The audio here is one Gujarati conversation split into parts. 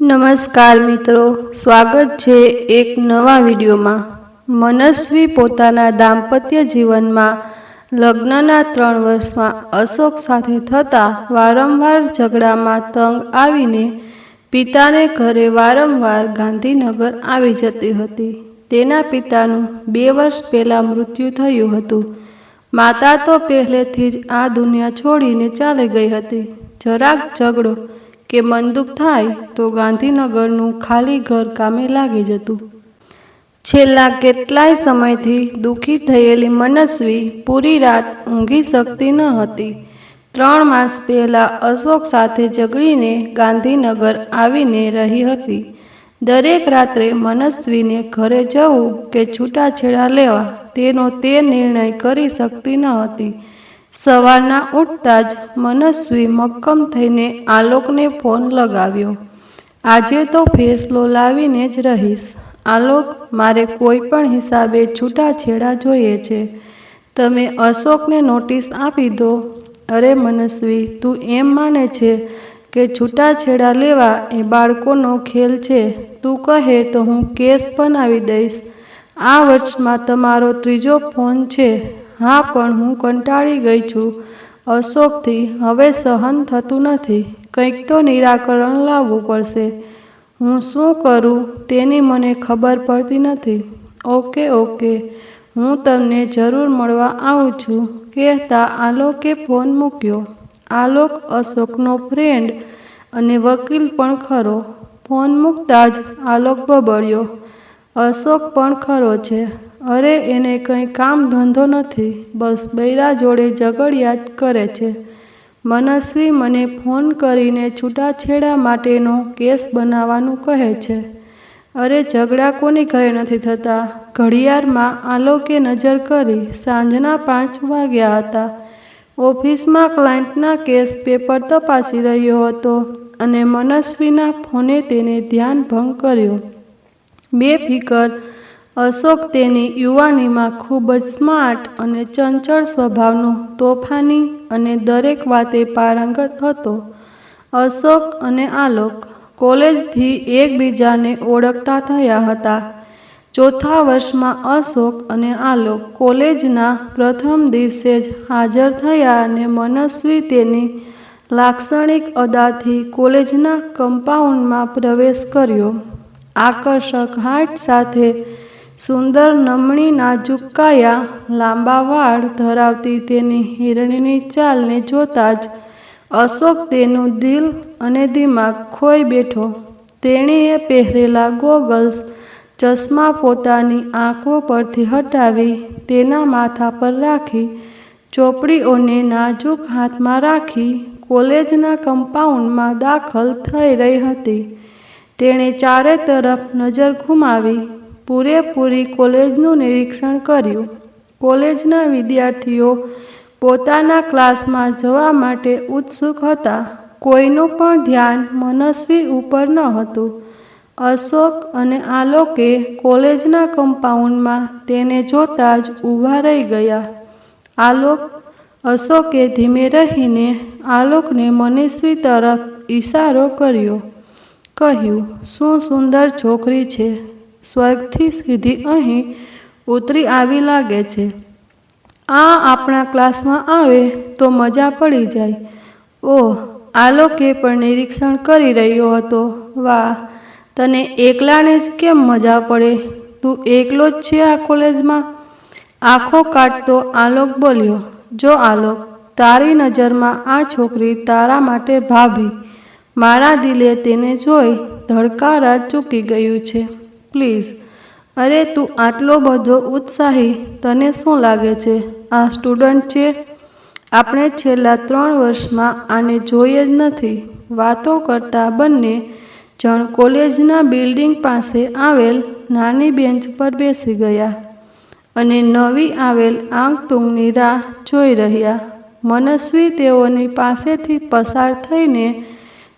નમસ્કાર મિત્રો, સ્વાગત છે એક નવા વિડીયોમાં। મનસ્વી પોતાના દાંપત્ય જીવનમાં લગ્નના 3 વર્ષમાં અશોક સાથે થતા વારંવાર ઝઘડામાં તંગ આવીને પિતાને ઘરે વારંવાર ગાંધીનગર આવી જતી હતી। તેના પિતાનું 2 વર્ષ પહેલાં મૃત્યુ થયું હતું। માતા તો પહેલેથી જ આ દુનિયા છોડીને ચાલી ગઈ હતી। જરાક ઝઘડો કે મન દુઃખ થાય તો ગાંધીનગરનું ખાલી ઘર કામે લાગી જતું। છેલ્લા કેટલાય સમયથી દુઃખી થયેલી મનસ્વી પૂરી રાત ઊંઘી શકતી ન હતી। 3 માસ પહેલાં અશોક સાથે ઝઘડીને ગાંધીનગર આવીને રહી હતી। દરેક રાત્રે મનસ્વીને ઘરે જવું કે છૂટાછેડા લેવા તેનો તે નિર્ણય કરી શકતી ન હતી। સવારના ઉઠતા જ મનસ્વી મક્કમ થઈને આલોકને ફોન લગાવ્યો। આજે તો ફેસલો લાવીને જ રહીશ આલોક, મારે કોઈ પણ હિસાબે છૂટાછેડા જોઈએ છે। તમે અશોકને નોટિસ આપી દો। અરે મનસ્વી, તું એમ માને છે કે છૂટાછેડા લેવા એ બાળકોનો ખેલ છે? તું કહે તો હું કેસ બનાવી દઈશ। આ વર્ષમાં તમારો 3જો ફોન છે। હા, પણ હું કંટાળી ગઈ છું અશોકથી, હવે સહન થતું નથી। કંઈક તો નિરાકરણ લાવવું પડશે। હું શું કરું તેની મને ખબર પડતી નથી। ઓકે ઓકે, હું તમને જરૂર મળવા આવું છું, કહેતા આલોકે ફોન મૂક્યો। આલોક અશોકનો ફ્રેન્ડ અને વકીલ પણ ખરો। ફોન મૂકતા જ આલોક બબડ્યો, અશોક પણ ખરો છે। અરે એને કંઈ કામ ધંધો નથી, બસ બૈરા જોડે ઝઘડ્યા જ કરે છે। મનસ્વી મને ફોન કરીને છૂટાછેડા માટેનો કેસ બનાવવાનું કહે છે। અરે ઝઘડા કોની ઘરે નથી થતા? ઘડિયાળમાં આલોકે નજર કરી, સાંજના 5 વાગ્યા હતા। ઓફિસમાં ક્લાયન્ટના કેસ પેપર તપાસી રહ્યો હતો અને મનસ્વીના ફોને તેને ધ્યાન ભંગ કર્યો। બેફિકર અશોક તેની યુવાનીમાં ખૂબ જ સ્માર્ટ અને ચંચળ સ્વભાવનો, તોફાની અને દરેક વાતે પારંગત હતો। અશોક અને આલોક કોલેજથી એકબીજાને ઓળખતા થયા હતા। 4થા વર્ષમાં અશોક અને આલોક કોલેજના પ્રથમ દિવસે જ હાજર થયા અને મનસ્વી તેની લાક્ષણિક અદાથી કોલેજના કમ્પાઉન્ડમાં પ્રવેશ કર્યો। આકર્ષક હાઇટ સાથે સુંદર નમણી નાજુક કાયા, લાંબા વાળ ધરાવતી તેની હિરણની ચાલને જોતા જ અશોક તેનું દિલ અને દિમાગ ખોઈ બેઠો। તેણીએ પહેરેલા ગોગલ્સ, ચશ્મા પોતાની આંખો પરથી હટાવી તેના માથા પર રાખી, ચોપડીઓને નાજુક હાથમાં રાખી કોલેજના કમ્પાઉન્ડમાં દાખલ થઈ રહી હતી। તેણે ચારે તરફ નજર ઘુમાવી, પૂરેપૂરી કોલેજનું નિરીક્ષણ કર્યું। કોલેજના વિદ્યાર્થીઓ પોતાના ક્લાસમાં જવા માટે ઉત્સુક હતા। કોઈનું પણ ધ્યાન મનસ્વી ઉપર ન હતું। અશોક અને આલોકે કોલેજના કમ્પાઉન્ડમાં તેને જોતા જ ઊભા રહી ગયા। આલોક! અશોકે ધીમે રહીને આલોકને મનસ્વી તરફ ઈશારો કર્યો। કહ્યું, શું સુંદર છોકરી છે! સ્વર્ગથી સીધી અહીં ઉતરી આવી લાગે છે। આ આપણા ક્લાસમાં આવે તો મજા પડી જાય। ઓહ! આલોકે પણ નિરીક્ષણ કરી રહ્યો હતો। વાહ, તને એકલાને જ કેમ મજા પડે? તું એકલો જ છે આ કોલેજમાં? આંખો કાઢતો આલોક બોલ્યો, જો આલોક, તારી નજરમાં આ છોકરી તારા માટે ભાભી। મારા દિલે તેને જોઈ ધડકારા ચૂકી ગયું છે। પ્લીઝ। અરે તું આટલો બધો ઉત્સાહી, તને શું લાગે છે આ સ્ટુડન્ટ છે? આપણે છેલ્લા 3 વર્ષમાં આને જોઈ જ નથી। વાતો કરતા બંને જણ કોલેજના બિલ્ડિંગ પાસે આવેલ નાની બેન્ચ પર બેસી ગયા અને નવી આવેલ આગતુંગની રાહ જોઈ રહ્યા। મનસ્વી તેઓની પાસેથી પસાર થઈને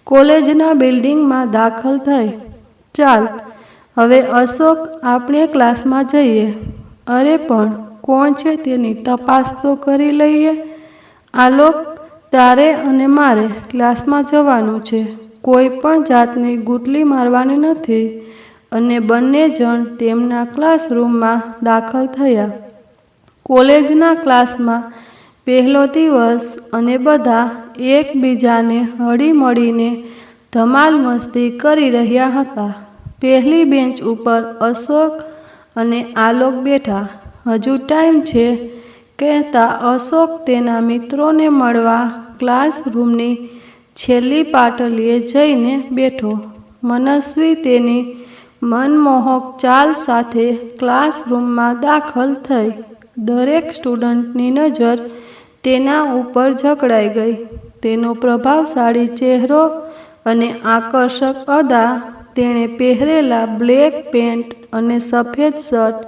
કોલેજના બિલ્ડિંગમાં દાખલ થઈ। ચાલ, હવે અશોક, આપણે ક્લાસમાં જઈએ। અરે પણ કોણ છે તેની તપાસ તો કરી લઈએ। આલોક, તારે અને મારે ક્લાસમાં જવાનું છે। કોઈ પણ જાતની ગુટલી મારવાની નથી અને બંને જણ તેમના ક્લાસરૂમમાં દાખલ થયા. કોલેજના ક્લાસમાં પહેલો દિવસ અને બધા એકબીજાને હળીમળીને ધમાલ મસ્તી કરી રહ્યા હતા. પહેલી બેન્ચ ઉપર અશોક અને આલોક બેઠા. હજુ ટાઈમ છે કહેતા અશોક તેના મિત્રોને મળવા ક્લાસરૂમની છેલ્લી પાટલીએ જઈને બેઠો. મનસ્વી તેની મનમોહક ચાલ સાથે ક્લાસરૂમમાં દાખલ થઈ. દરેક સ્ટુડન્ટની નજર તેના ઉપર જકડાઈ ગઈ. તેનો પ્રભાવશાળી ચહેરો અને આકર્ષક અદા, તેણે પહેરેલા બ્લેક પેન્ટ અને સફેદ શર્ટ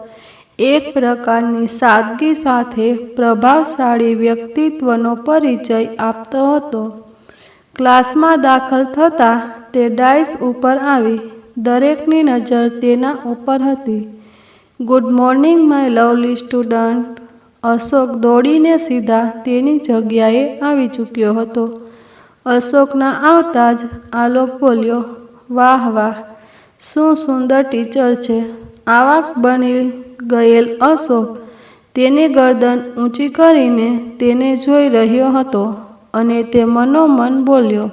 એક પ્રકારની સાદગી સાથે પ્રભાવશાળી વ્યક્તિત્વનો પરિચય આપતો હતો. ક્લાસમાં દાખલ થતાં તે ડાયસ ઉપર આવી. દરેકની નજર તેના ઉપર હતી. Good morning my lovely student. Ashok દોડીને સીધા તેની જગ્યાએ આવી ચૂક્યો હતો. અશોકના આવતા જ આલોક બોલ્યો, વાહ વાહ, શું સુંદર ટીચર છે. આવાક બની ગયેલ અશોક તેની ગરદન ઊંચી કરીને તેને જોઈ રહ્યો હતો અને તે મનોમન બોલ્યો,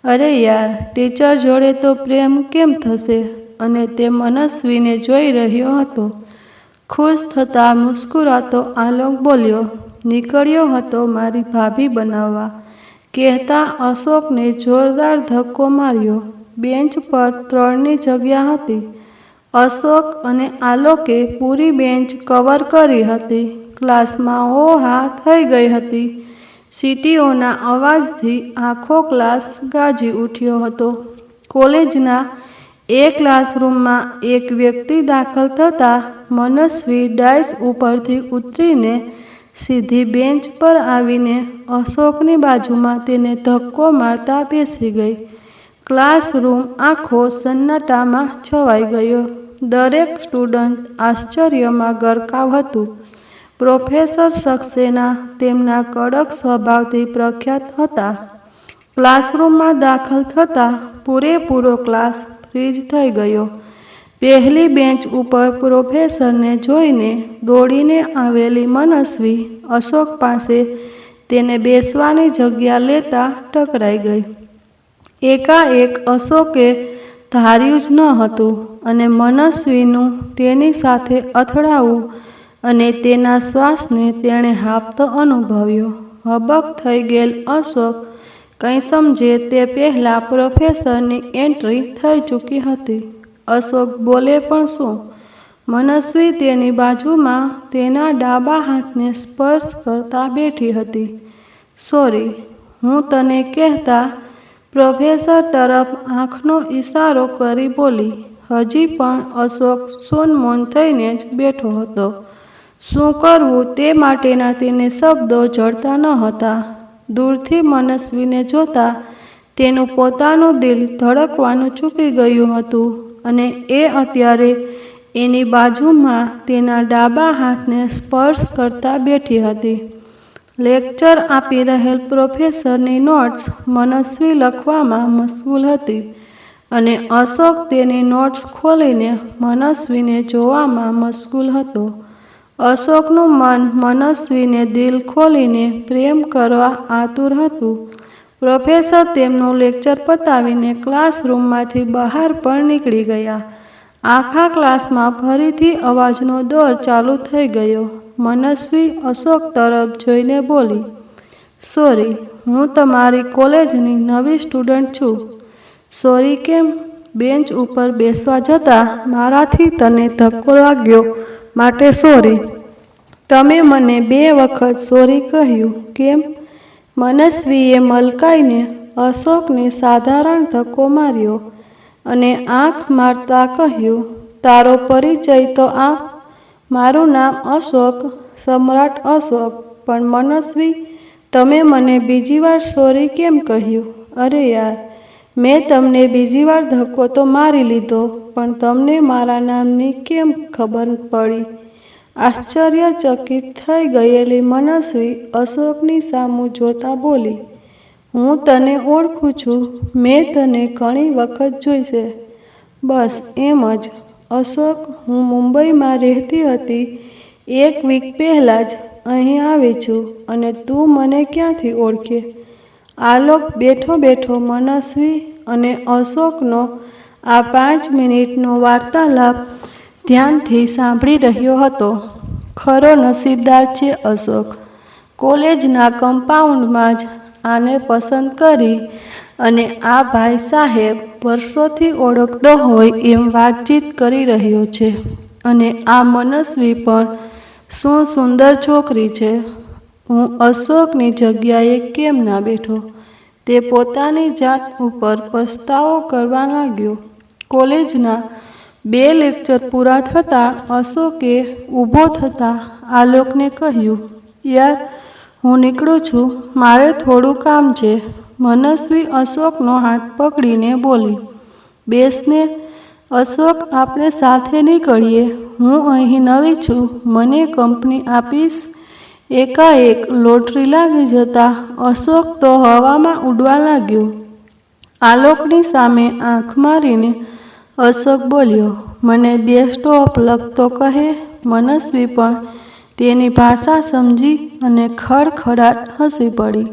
અરે યાર, ટીચર જોડે તો પ્રેમ કેમ થશે. અને તે મનસ્વીને જોઈ રહ્યો હતો. ખુશ થતા મુસ્કુરાતો આલોક બોલ્યો, નીકળ્યો હતો મારી ભાભી બનાવવા, કહેતા અશોકને જોરદાર ધક્કો માર્યો. બેન્ચ પર 3ની જગ્યા હતી. અશોક અને આલોકે પૂરી બેન્ચ કવર કરી હતી. ક્લાસમાં હો-હા થઈ ગઈ હતી. સીટીઓના અવાજથી આખો ક્લાસ ગાજી ઉઠ્યો હતો. કોલેજના એ ક્લાસરૂમમાં એક વ્યક્તિ દાખલ થતાં મનસ્વી ડાયસ ઉપરથી ઉતરીને સીધી બેન્ચ પર આવીને અશોકની બાજુમાં તેને ધક્કો મારતા બેસી ગઈ. ક્લાસરૂમ આખો સન્નાટામાં છવાઈ ગયો. દરેક સ્ટુડન્ટ આશ્ચર્યમાં ગરકાવ હતું. પ્રોફેસર સક્સેના તેમના કડક સ્વભાવથી પ્રખ્યાત હતા. ક્લાસરૂમમાં દાખલ થતાં પૂરેપૂરો ક્લાસ ફ્રીઝ થઈ ગયો. પહેલી બેન્ચ ઉપર પ્રોફેસરને જોઈને દોડીને આવેલી મનસ્વી અશોક પાસે તેને બેસવાની જગ્યા લેતા ટકરાઈ ગઈ. એકાએક અશોકે ધાર્યું જ ન હતું અને મનસ્વીનું તેની સાથે અથડાવું અને તેના શ્વાસને તેણે હાંફતો અનુભવ્યો. હબક થઈ ગયેલ અશોક કંઈ સમજે તે પહેલાં પ્રોફેસરની એન્ટ્રી થઈ ચૂકી હતી. અશોક બોલે પણ શું? મનસ્વી તેની બાજુમાં તેના ડાબા હાથને સ્પર્શ કરતા બેઠી હતી. સોરી, હું તને કહેતા પ્રોફેસર તરફ આંખનો ઈશારો કરી બોલી. હજી પણ અશોક સૂનમૌન થઈને જ બેઠો હતો. શું કરવું તે માટેના તેને શબ્દો જડતા ન હતા. દૂરથી મનસ્વીને જોતા તેનું પોતાનું દિલ ધડકવાનું ચૂકી ગયું હતું અને એ અત્યારે એની બાજુમાં તેના ડાબા હાથને સ્પર્શ કરતા બેઠી હતી. લેક્ચર આપી રહેલ પ્રોફેસરની નોટ્સ મનસ્વી લખવામાં મશગુલ હતી અને અશોક તેની નોટ્સ ખોલીને મનસ્વીને જોવામાં મશગુલ હતો. અશોકનું મન મનસ્વીને દિલ ખોલીને પ્રેમ કરવા આતુર હતું. પ્રોફેસર તેમનું લેક્ચર પતાવીને ક્લાસરૂમમાંથી બહાર પણ નીકળી ગયા. આખા ક્લાસમાં ફરીથી અવાજનો દોર ચાલુ થઈ ગયો. મનસ્વી અશોક તરફ જોઈને બોલી, સોરી, હું તમારી કોલેજની નવી સ્ટુડન્ટ છું. સોરી કેમ? બેન્ચ ઉપર બેસવા જતાં મારાથી તને ધક્કો લાગ્યો માટે સોરી. તમે મને 2 વખત સોરી કહ્યું, કેમ? મનસ્વીએ મલકાઈને અશોકને સાધારણ ધક્કો માર્યો અને આંખ મારતા કહ્યું, તારો પરિચય તો આપ. મારું નામ અશોક, સમ્રાટ અશોક. પણ મનસ્વી, તમે મને બીજી વાર સોરી કેમ કહ્યું? અરે યાર, મેં તમને બીજી વાર ધક્કો તો મારી લીધો, પણ તમને મારા નામની કેમ ખબર પડી? આશ્ચર્યચકિત થઈ ગયેલી મનસ્વી અશોકની સામું જોતા બોલી, હું તને ઓળખું છું. મેં તને ઘણી વખત જોઈ છે. બસ એમ જ. અશોક, હું મુંબઈમાં રહેતી હતી. 1 વીક પહેલાં જ અહીં આવી છું અને તું મને ક્યાંથી ઓળખે? આલોક બેઠો બેઠો મનસ્વી અને અશોકનો આ 5 મિનિટનો વાર્તાલાપ ધ્યાનથી સાંભળી રહ્યો હતો. ખરો નસીબદાર છે અશોક. કોલેજના કમ્પાઉન્ડમાં જ આને પસંદ કરી અને આ ભાઈ સાહેબ વર્ષોથી ઓળખતો હોય એમ વાતચીત કરી રહ્યો છે. અને આ મનસ્વી પણ શું સુંદર છોકરી છે. હું અશોકની જગ્યાએ કેમ ના બેઠો? તે પોતાની જાત ઉપર પસ્તાવો કરવા લાગ્યો. કોલેજના 2 લેક્ચર પૂરા થતાં અશોકે ઊભો થતાં આલોકને કહ્યું, યાર, હું નીકળું છું. મારે થોડું કામ છે. મનસ્વી અશોકનો હાથ પકડીને બોલી, બેસને. અશોક, આપણે સાથે નીકળીએ. હું અહીં નવી છું. મને કંપની આપીશ? એકાએક લોટરી લાગી જતાં અશોક તો હવામાં ઉડવા લાગ્યો. આલોકની સામે આંખ મારીને અશોક બોલ્યો, મને બેસ્ટ ઓફ લક તો કહે. મનસ્વી પણ તેની ભાષા સમજી અને ખડખડાટ હસી પડી.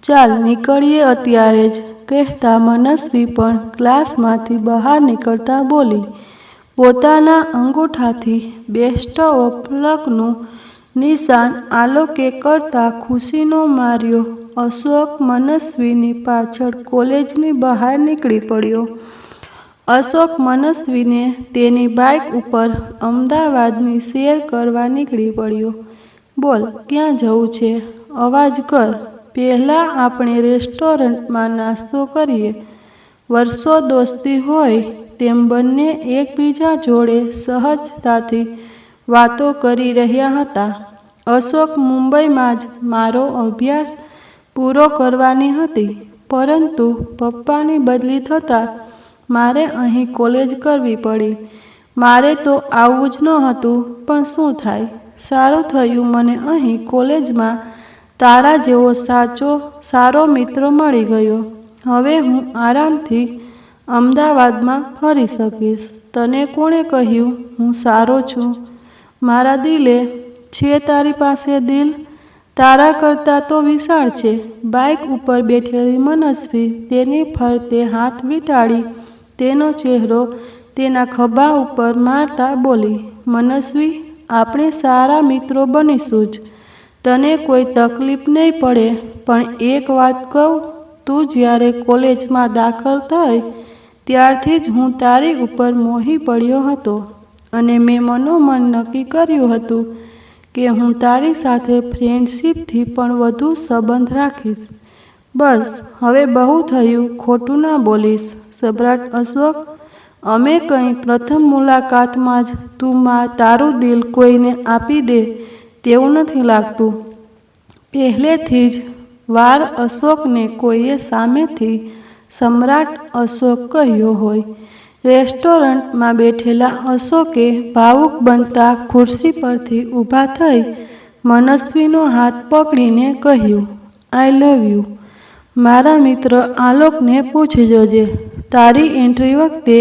ચાલ નીકળીએ અત્યારે જ, કહેતા મનસ્વી પણ ક્લાસમાંથી બહાર નીકળતા બોલી. પોતાના અંગૂઠાથી બેસ્ટ ઓફ લકનું નિશાન આલોકે કરતા ખુશીનો માર્યો અશોક મનસ્વીની પાછળ કોલેજની બહાર નીકળી પડ્યો. અશોક મનસ્વીને તેની બાઇક ઉપર અમદાવાદની સૈર કરવા નીકળી પડ્યો. બોલ, ક્યાં જવું છે? અવાજ કર. પહેલાં આપણે રેસ્ટોરન્ટમાં નાસ્તો કરીએ. વર્ષો દોસ્તી હોય તેમ બંને એકબીજા જોડે સહજતાથી વાતો કરી રહ્યા હતા. અશોક મુંબઈમાં જ મારો અભ્યાસ પૂરો કરવાની હતી, પરંતુ પપ્પાની બદલી થતાં મારે અહીં કોલેજ કરવી પડી. મારે તો આવવું જ નહોતું, પણ શું થાય? સારું થયું મને અહીં કોલેજમાં તારા જેવો સારો મિત્ર મળી ગયો. હવે હું આરામથી અમદાવાદમાં ફરી શકીશ. તને કોણે કહ્યું હું સારો છું? મારા દિલે છે તારી પાસે દિલ? તારા કરતાં તો વિશાળ છે. બાઇક ઉપર બેઠેલી મનસ્વી તેની ફરતે હાથ વીંટાળી તેનો ચહેરો તેના ખભા ઉપર મારતા બોલી, મનસ્વી, આપણે સારા મિત્રો બનીશું જ. તને કોઈ તકલીફ નહીં પડે. પણ એક વાત કહું, તું જ્યારે કોલેજમાં દાખલ થઈ ત્યારથી જ હું તારી ઉપર મોહી પડ્યો હતો અને મેં મનોમન નક્કી કર્યું હતું કે હું તારી સાથે ફ્રેન્ડશીપથી પણ વધુ સંબંધ રાખીશ. બસ હવે બહુ થયું, ખોટું ના બોલીશ. સમ્રાટ અશોક, અમે કંઈ પ્રથમ મુલાકાતમાં જ તું તારું દિલ કોઈને આપી દે તેવું નથી લાગતું. પહેલેથી જ વાર અશોકને કોઈએ સામેથી સમ્રાટ અશોક કહ્યો હોય. રેસ્ટોરન્ટમાં બેઠેલા અશોકે ભાવુક બનતા ખુરશી પરથી ઊભા થઈ મનસ્વીનો હાથ પકડીને કહ્યું, આઈ લવ યુ. મારા મિત્ર આલોકને પૂછી જોજે. તારી એન્ટ્રી વખતે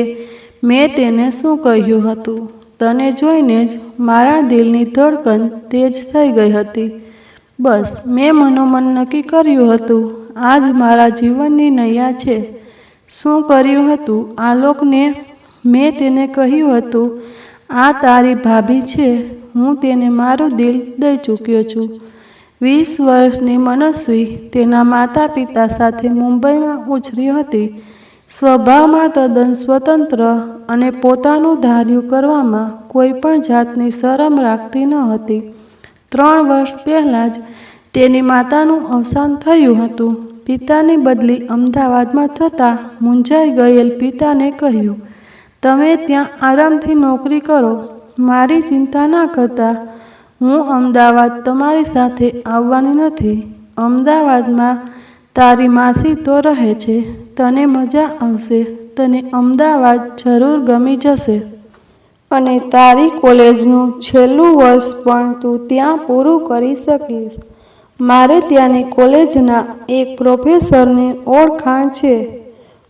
મેં તેને શું કહ્યું હતું? તને જોઈને જ મારા દિલની ધડકન તેજ થઈ ગઈ હતી. બસ મેં મનોમન નક્કી કર્યું હતું, આજ મારા જીવનની નૈયા છે. શું કર્યું હતું આલોકને? મેં તેને કહ્યું હતું, આ તારી ભાભી છે. હું તેને મારું દિલ દઈ ચૂક્યો છું. 20 વર્ષની મનસ્વી તેના માતા પિતા સાથે મુંબઈમાં ઉછરી હતી. સ્વભાવમાં તદ્દન સ્વતંત્ર અને પોતાનું ધાર્યું કરવામાં કોઈ પણ જાતની શરમ રાખતી ન હતી. 3 વર્ષ પહેલાં જ તેની માતાનું અવસાન થયું હતું. પિતાની બદલી અમદાવાદમાં થતાં મૂંઝાઈ ગયેલ પિતાને કહ્યું, તમે ત્યાં આરામથી નોકરી કરો. મારી ચિંતા ના કરતા. હું અમદાવાદ તમારી સાથે આવવાની નથી. અમદાવાદમાં તારી માસી તો રહે છે. તને મજા આવશે. તને અમદાવાદ જરૂર ગમી જશે. અને તારી કોલેજનું છેલ્લું વર્ષ પણ તું ત્યાં પૂરું કરી શકીશ. મારે ત્યાંની કોલેજના એક પ્રોફેસરની ઓળખાણ છે.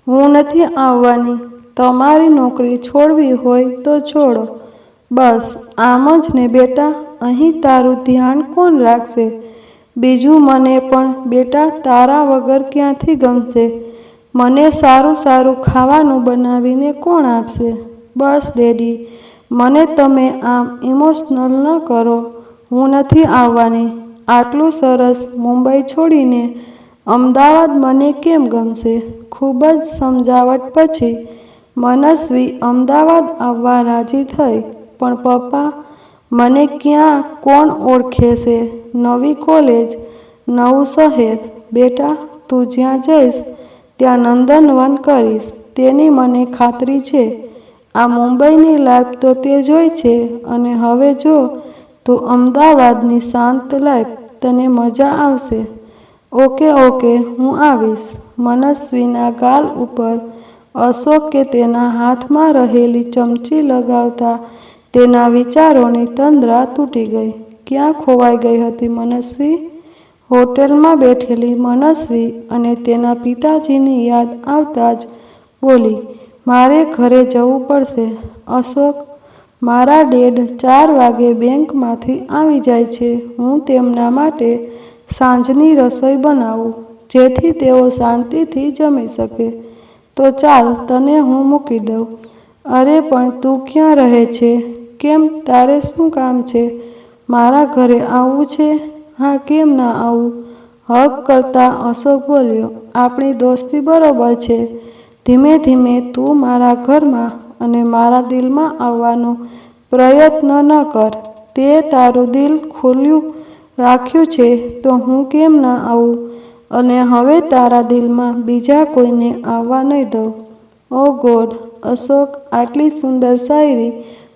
હું નથી આવવાની. તમારી નોકરી છોડવી હોય તો છોડો. બસ આમ જ ને બેટા. અહીં તારું ધ્યાન કોણ રાખશે? બીજું મને પણ બેટા તારા વગર ક્યાંથી ગમશે? મને સારું સારું ખાવાનું બનાવીને કોણ આપશે? બસ ડેડી, મને તમે આમ ઇમોશનલ ન કરો. હું નથી આવવાની. આટલું સરસ મુંબઈ છોડીને અમદાવાદ મને કેમ ગમશે? ખૂબ જ સમજાવટ પછી મનસ્વી અમદાવાદ આવવા રાજી થઈ. પણ પપ્પા, મને ક્યાં કોણ ઓળખે છે? નવી કોલેજ, નવું શહેર. બેટા, તું જ્યાં જઈશ ત્યાં નંદનવન કરીશ તેની મને ખાતરી છે. આ મુંબઈની લાઈફ તો તે જોઈ છે અને હવે જો તું અમદાવાદની શાંત લાઈફ, તને મજા આવશે. ઓકે ઓકે, હું આવીશ. મનસ્વીના ગાલ ઉપર અશોકે તેના હાથમાં રહેલી ચમચી લગાવતા તેના વિચારોની તંદ્રા તૂટી ગઈ. ક્યાં ખોવાઈ ગઈ હતી મનસ્વી? હોટેલમાં બેઠેલી મનસ્વી અને તેના પિતાજીની યાદ આવતા જ બોલી, મારે ઘરે જવું પડશે. અશોક, મારા ડેડ 4 વાગે બેંકમાંથી આવી જાય છે. હું તેમના માટે સાંજની રસોઈ બનાવું જેથી તેઓ શાંતિથી જમી શકે. તો ચાલ તને હું મૂકી દઉં. અરે પણ તું ક્યાં રહે છે? કેમ, તારે શું કામ છે? મારા ઘરે આવવું છે? હા, કેમ ના આવું? હક કરતા અશોક બોલ્યો, આપણી દોસ્તી બરોબર છે. ધીમે ધીમે તું મારા ઘરમાં અને મારા દિલમાં આવવાનો પ્રયત્ન ન કર. તે તારું દિલ ખુલ્લું રાખ્યું છે તો હું કેમ ના આવું? અને હવે તારા દિલમાં બીજા કોઈને આવવા નહીં દઉં. ઓ ગોડ, અશોક, આટલી સુંદર શાયરી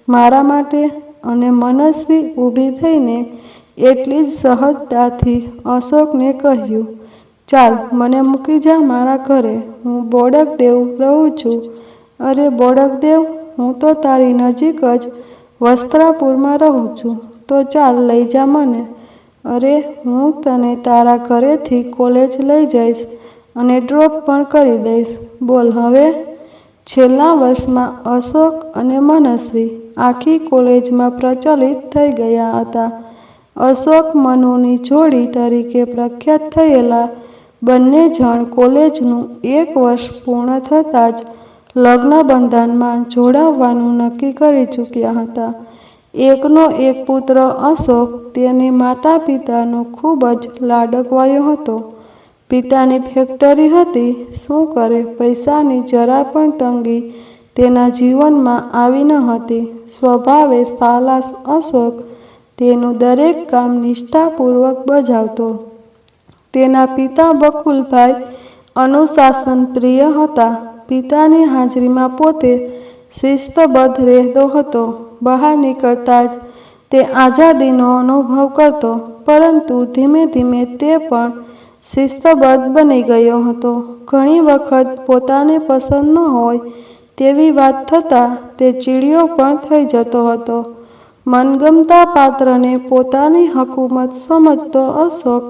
મારા માટે? અને મનસ્વી ઊભી થઈને એટલી જ સહજતાથી અશોકને કહ્યું, ચાલ મને મૂકી જા મારા ઘરે. હું બોડકદેવ રહું છું. અરે બોડકદેવ, હું તો તારી નજીક જ વસ્ત્રાપુરમાં રહું છું. તો ચાલ લઈ જા મને. અરે, હું તને તારા ઘરેથી કોલેજ લઈ જઈશ અને ડ્રોપ પણ કરી દઈશ. બોલ હવે. છેલ્લા વર્ષમાં અશોક અને મનસ્વી આખી કોલેજમાં પ્રચલિત થઈ ગયા હતા. અશોક મનુની જોડી તરીકે પ્રખ્યાત થયેલા બંને જણ કોલેજનું 1 વર્ષ પૂર્ણ થતાં જ લગ્ન બંધનમાં જોડાવવાનું નક્કી કરી ચૂક્યા હતા. એકનો એક પુત્ર અશોક તેની માતા પિતાનો ખૂબ જ લાડકવાયો હતો. પિતાની ફેક્ટરી હતી. શું કરે, પૈસાની જરા પણ તંગી તેના જીવનમાં આવી ન હતી. સ્વભાવે સાલાસ અશોક તેનું દરેક કામ નિષ્ઠાપૂર્વક બજાવતો. તેના પિતા બકુલભાઈ અનુશાસનપ્રિય હતા. પિતાની હાજરીમાં પોતે શિસ્તબદ્ધ રહેતો હતો. બહાર નીકળતા જ તે આઝાદીનો અનુભવ કરતો. પરંતુ ધીમે ધીમે તે પણ શિસ્તબદ્ધ બની ગયો હતો. ઘણી વખત પોતાને પસંદ ન હોય તેવી વાત થતાં તે ચીડિયો પણ થઈ જતો હતો. મનગમતા પાત્રને પોતાની હકૂમત સમજતો અશોક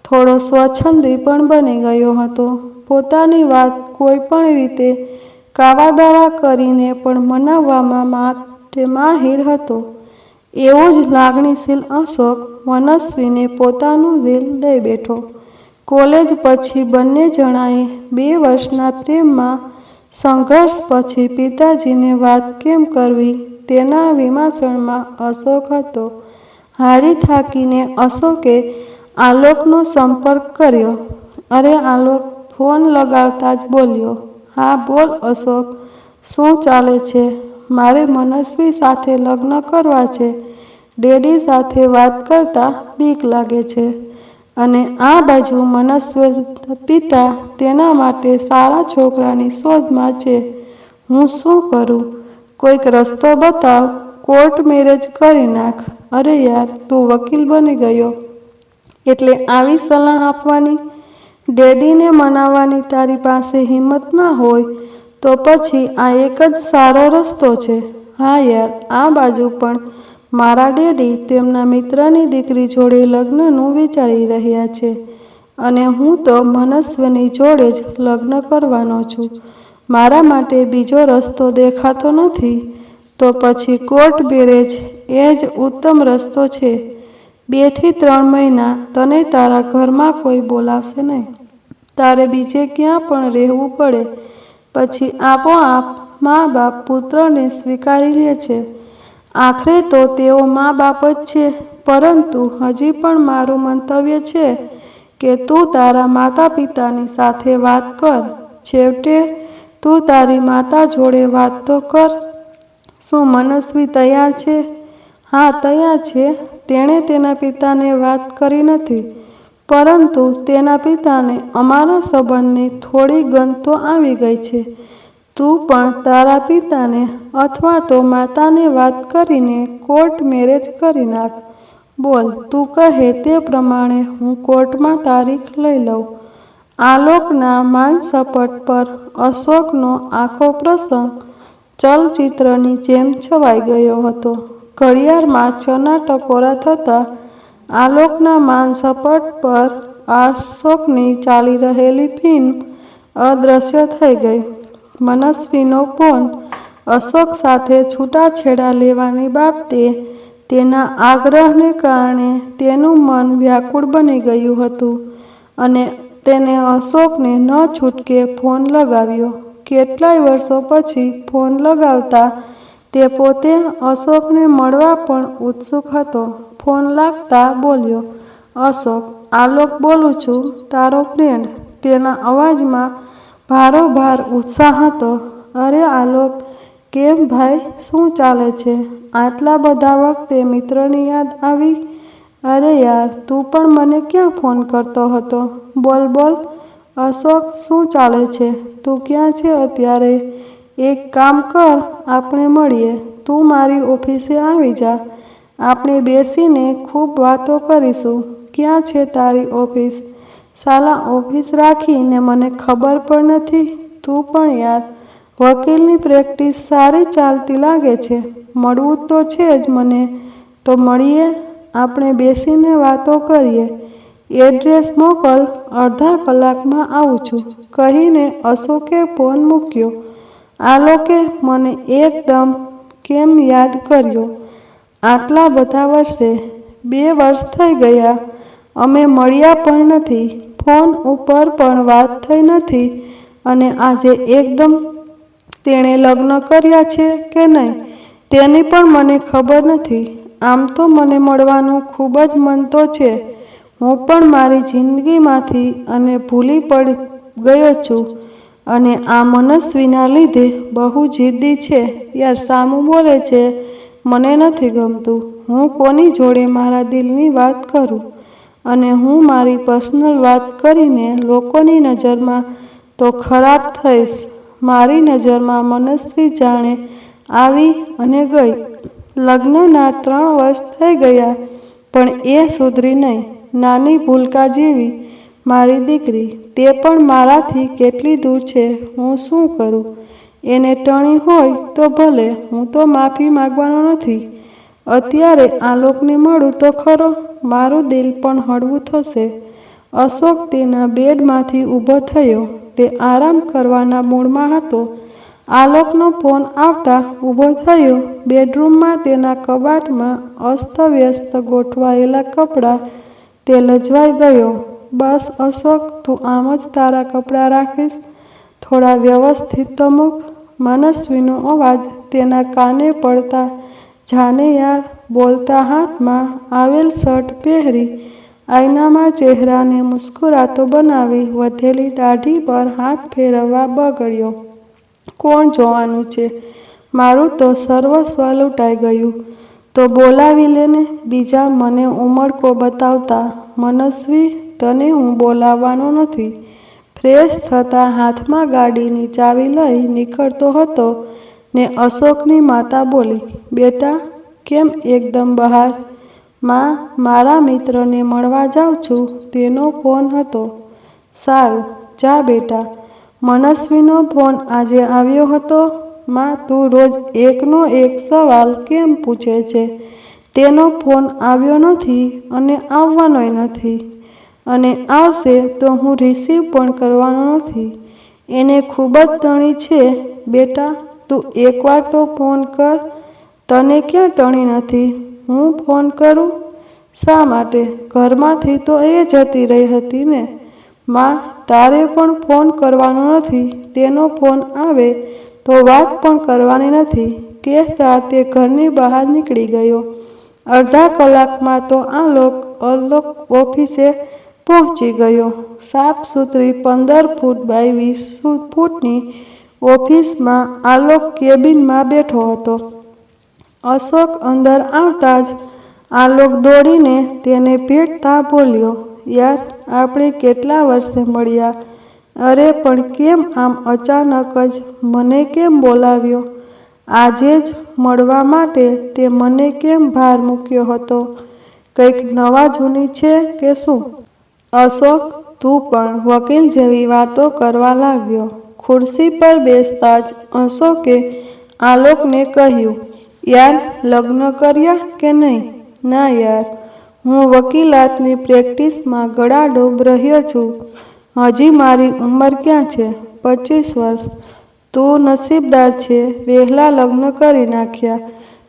થોડો સ્વચ્છંદી પણ બની ગયો હતો. પોતાની વાત કોઈ પણ રીતે કાવાદાવા કરીને પણ મનાવવામાં માટે માહિર હતો. એવો જ લાગણીશીલ અશોક મનસ્વીને પોતાનું દિલ દઈ બેઠો. કોલેજ પછી બંને જણાએ 2 વર્ષના પ્રેમમાં સંઘર્ષ પછી પિતાજીને વાત કેમ કરવી તેના વિમાસણમાં અશોક હતો. હારી થાકીને અશોકે આલોકનો સંપર્ક કર્યો. અરે આલોક ફોન લગાવતા જ બોલ્યો, હા બોલ અશોક, શું ચાલે છે? મારે મનસ્વી સાથે લગ્ન કરવા છે. ડેડી સાથે વાત કરતા બીક લાગે છે. અને આ બાજુ મનસ્વી પિતા તેના માટે સારા છોકરાની શોધમાં છે. હું શું કરું? કોઈક રસ્તો બતાવ. કોર્ટ મેરેજ કરી નાખ. અરે યાર, તું વકીલ બની ગયો એટલે આવી સલાહ આપવાની? ડેડીને મનાવવાની તારી પાસે હિંમત ના હોય તો પછી આ એક જ સારો રસ્તો છે. હા યાર, આ બાજુ પણ મારા ડેડી તેમના મિત્રની દીકરી જોડે લગ્નનું વિચારી રહ્યા છે અને હું તો મનસ્વીની જોડે જ લગ્ન કરવાનો છું. મારા માટે બીજો રસ્તો દેખાતો નથી. તો પછી કોર્ટ મેરેજ એ જ ઉત્તમ રસ્તો છે. 2 થી 3 મહિના તને તારા ઘરમાં કોઈ બોલાવશે નહીં. તારે બીજે ક્યાં પણ રહેવું પડે. પછી આપોઆપ મા બાપ પુત્રને સ્વીકારી લે છે. આખરે તો તેઓ મા બાપ જ છે. પરંતુ હજી પણ મારું મંતવ્ય છે કે તું તારા માતા પિતાની સાથે વાત કર. છેવટે તું તારી માતા જોડે વાત તો કર. શું મનસ્વી તૈયાર છે? હા, તૈયાર છે. તેણે તેના પિતાને વાત કરી નથી, પરંતુ તેના પિતાને અમારા સંબંધની થોડી ગંધ તો આવી ગઈ છે. તું પણ તારા પિતાને અથવા તો માતાને વાત કરીને કોર્ટ મેરેજ કરી નાખ. બોલ, તું કહે તે પ્રમાણે હું કોર્ટમાં તારીખ લઈ લઉં. આલોકના માનસપટ પર અશોકનો આખો પ્રસંગ ચલચિત્રની જેમ છવાઈ ગયો હતો. ઘડિયાળમાં 6ના ટકોરા થતાં આલોકના માનસપટ પર અશોકની ચાલી રહેલી ફિલ્મ અદૃશ્ય થઈ ગઈ. મનસ્વીનો ફોન અશોક સાથે છૂટાછેડા લેવાની બાબતે તેના આગ્રહને કારણે તેનું મન વ્યાકુળ બની ગયું હતું અને તેને અશોકને ન છૂટકે ફોન લગાવ્યો. કેટલાય વર્ષો પછી ફોન લગાવતા તે પોતે અશોકને મળવા પણ ઉત્સુક હતો. ફોન લાગતા બોલ્યો, અશોક, આલોક બોલું છું, તારો ફ્રેન્ડ. તેના અવાજમાં ભારોભાર ઉત્સાહ હતો. અરે આલોક, કેમ ભાઈ, શું ચાલે છે? આટલા બધા વખતે મિત્રની યાદ આવી? અરે યાર, તું પણ મને ક્યાં ફોન કરતો હતો? બોલ બોલ. અશોક, શું ચાલે છે? તું ક્યાં છે અત્યારે? એક કામ કર, આપણે મળીએ. તું મારી ઓફિસે આવી જા. આપણે બેસીને ખૂબ વાતો કરીશું. ક્યાં છે તારી ઓફિસ? સાલા, ઓફિસ રાખીને મને ખબર પણ નથી. તું પણ યાર, વકીલની પ્રેક્ટિસ સારી ચાલતી લાગે છે. મળવું તો છે જ મને. તો મળીએ, આપણે બેસીને વાતો કરીએ. એડ્રેસ મોકલ, અડધા કલાકમાં આવું છું, કહીને અશોકે ફોન મૂક્યો. આલોકે મને એકદમ કેમ યાદ કર્યો? આટલા બધા વર્ષે? 2 વર્ષ થઈ ગયા. અમે મળ્યા પણ નથી, ફોન ઉપર પણ વાત થઈ નથી અને આજે એકદમ તેણે લગ્ન કર્યા છે કે નહીં તેની પણ મને ખબર નથી. આમ તો મને મળવાનું ખૂબ જ મન તો છે. હું પણ મારી જિંદગીમાંથી અને ભૂલી પડી ગયો છું અને આ મનસ્વીના લીધે બહુ જિદ્દી છે. યાર, સામું બોલે છે, મને નથી ગમતું. હું કોની જોડે મારા દિલની વાત કરું અને હું મારી પર્સનલ વાત કરીને લોકોની નજરમાં તો ખરાબ થઈશ. મારી નજરમાં મનસ્વી જાણે આવી અને ગઈ. લગ્નના 3 વર્ષ થઈ ગયા પણ એ સુધરી નહીં. નાની ભૂલકા જેવી મારી દીકરી, તે પણ મારાથી કેટલી દૂર છે. હું શું કરું? એને ટણી હોય તો ભલે, હું તો માફી માંગવાનો નથી. અત્યારે આલોકને મળું તો ખરો, મારું દિલ પણ હળવું થશે. અશોક તેના બેડમાંથી ઊભો થયો. તે આરામ કરવાના મૂડમાં હતો. આલોકનો ફોન આવતા ઊભો થયો. બેડરૂમમાં તેના કબાટમાં અસ્તવ્યસ્ત ગોઠવાયેલા કપડાં. તે લજવાઈ ગયો. બસ અશોક, તું આમ જ તારા કપડાં રાખીશ? થોડા વ્યવસ્થિત તો મૂક. મનસ્વીનો અવાજ તેના કાને પડતા જાને યાર બોલતા હાથમાં આવેલ શર્ટ પહેરી આઈનામાં ચહેરાને મુસ્કુરાતો બનાવી વધેલી દાઢી પર હાથ ફેરવવા બગડ્યો. કોણ જોવાનું છે? મારું તો સર્વસ્વ લૂંટાઈ ગયું. તો બોલાવી લેને બીજા. મને ઉમળકો બતાવતા. મનસ્વી, તને હું બોલાવવાનો નથી. ફ્રેશ થતાં હાથમાં ગાડીની ચાવી લઈ નીકળતો હતો ને અશોકની માતા બોલી, બેટા, કેમ એકદમ બહાર? માં, મારા મિત્રને મળવા જાઉં છું, તેનો ફોન હતો. સારું, જા બેટા. મનસ્વીનો ફોન આજે આવ્યો હતો? માં, તું રોજ એકનો એક સવાલ કેમ પૂછે છે? તેનો ફોન આવ્યો નથી અને આવવાનોય નથી, અને આવશે તો હું રિસીવ પણ કરવાનો નથી. એને ખૂબ જ ટણી છે. બેટા, તું એકવાર તો ફોન કર. તને ક્યાં ટણી નથી? હું ફોન કરું? શા માટે? ઘરમાંથી તો એ જતી રહી હતી ને. માં, તારે પણ ફોન કરવાનો નથી. તેનો ફોન આવે તો વાત પણ કરવાની નથી, કહેતા તે ઘરની બહાર નીકળી ગયો. અડધા કલાકમાં તો આલોક ઓફિસે પહોંચી ગયો. સાફ સુથરી 15 ફૂટ બાય 20 ફૂટની ઓફિસમાં આલોક કેબિનમાં બેઠો હતો. અશોક અંદર આવતા જ આલોક દોડીને તેને ભેટતા બોલ્યો, યાર, આપણે કેટલા વર્ષે મળ્યા. અરે પણ કેમ આમ અચાનક જ મને કેમ બોલાવ્યો? આજે જ મળવા માટે તે મને કેમ ભાર મૂક્યો હતો? કંઈક નવા જૂની છે કે શું? અશોક, તું પણ વકીલ જેવી વાતો કરવા લાગ્યો. ખુરશી પર બેસતા જ અશોકે આલોકને કહ્યું, યાર, લગ્ન કર્યા કે નહીં? ના યાર, હું વકીલાતની પ્રેક્ટિસમાં ગળાડૂબ રહ્યો છું. હજી મારી ઉંમર ક્યાં છે? 25 વર્ષ. તું નસીબદાર છે, વહેલા લગ્ન કરી નાખ્યા.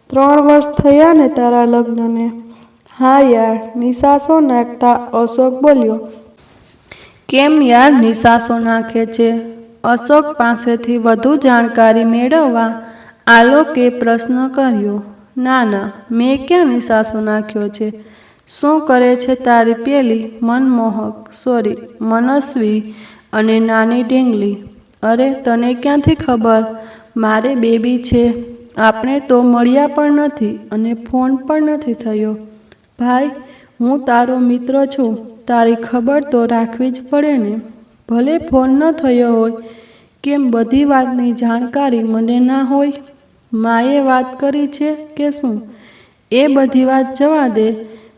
3 વર્ષ થયા ને તારા લગ્નને? હા યાર, નિસાસો નાખતા અશોક બોલ્યો. કેમ યાર નિસાસો નાખે છે? અશોક પાસેથી વધુ જાણકારી મેળવવા આલોકે પ્રશ્ન કર્યો. ના, મેં ક્યાં નિસાસો નાખ્યો છે? શું કરે છે તારી પેલી મનસ્વી અને નાની ઢીંગલી? અરે તને ક્યાંથી ખબર? મારે બેબી છે. આપણે તો મળ્યા પણ નથી અને ફોન પણ નથી થયો. ભાઈ, હું તારો મિત્ર છું. તારી ખબર તો રાખવી જ પડે ને. ભલે ફોન ન થયો હોય, કેમ બધી વાતની જાણકારી મને ના હોય? માએ વાત કરી છે કે શું? એ બધી વાત જવા દે,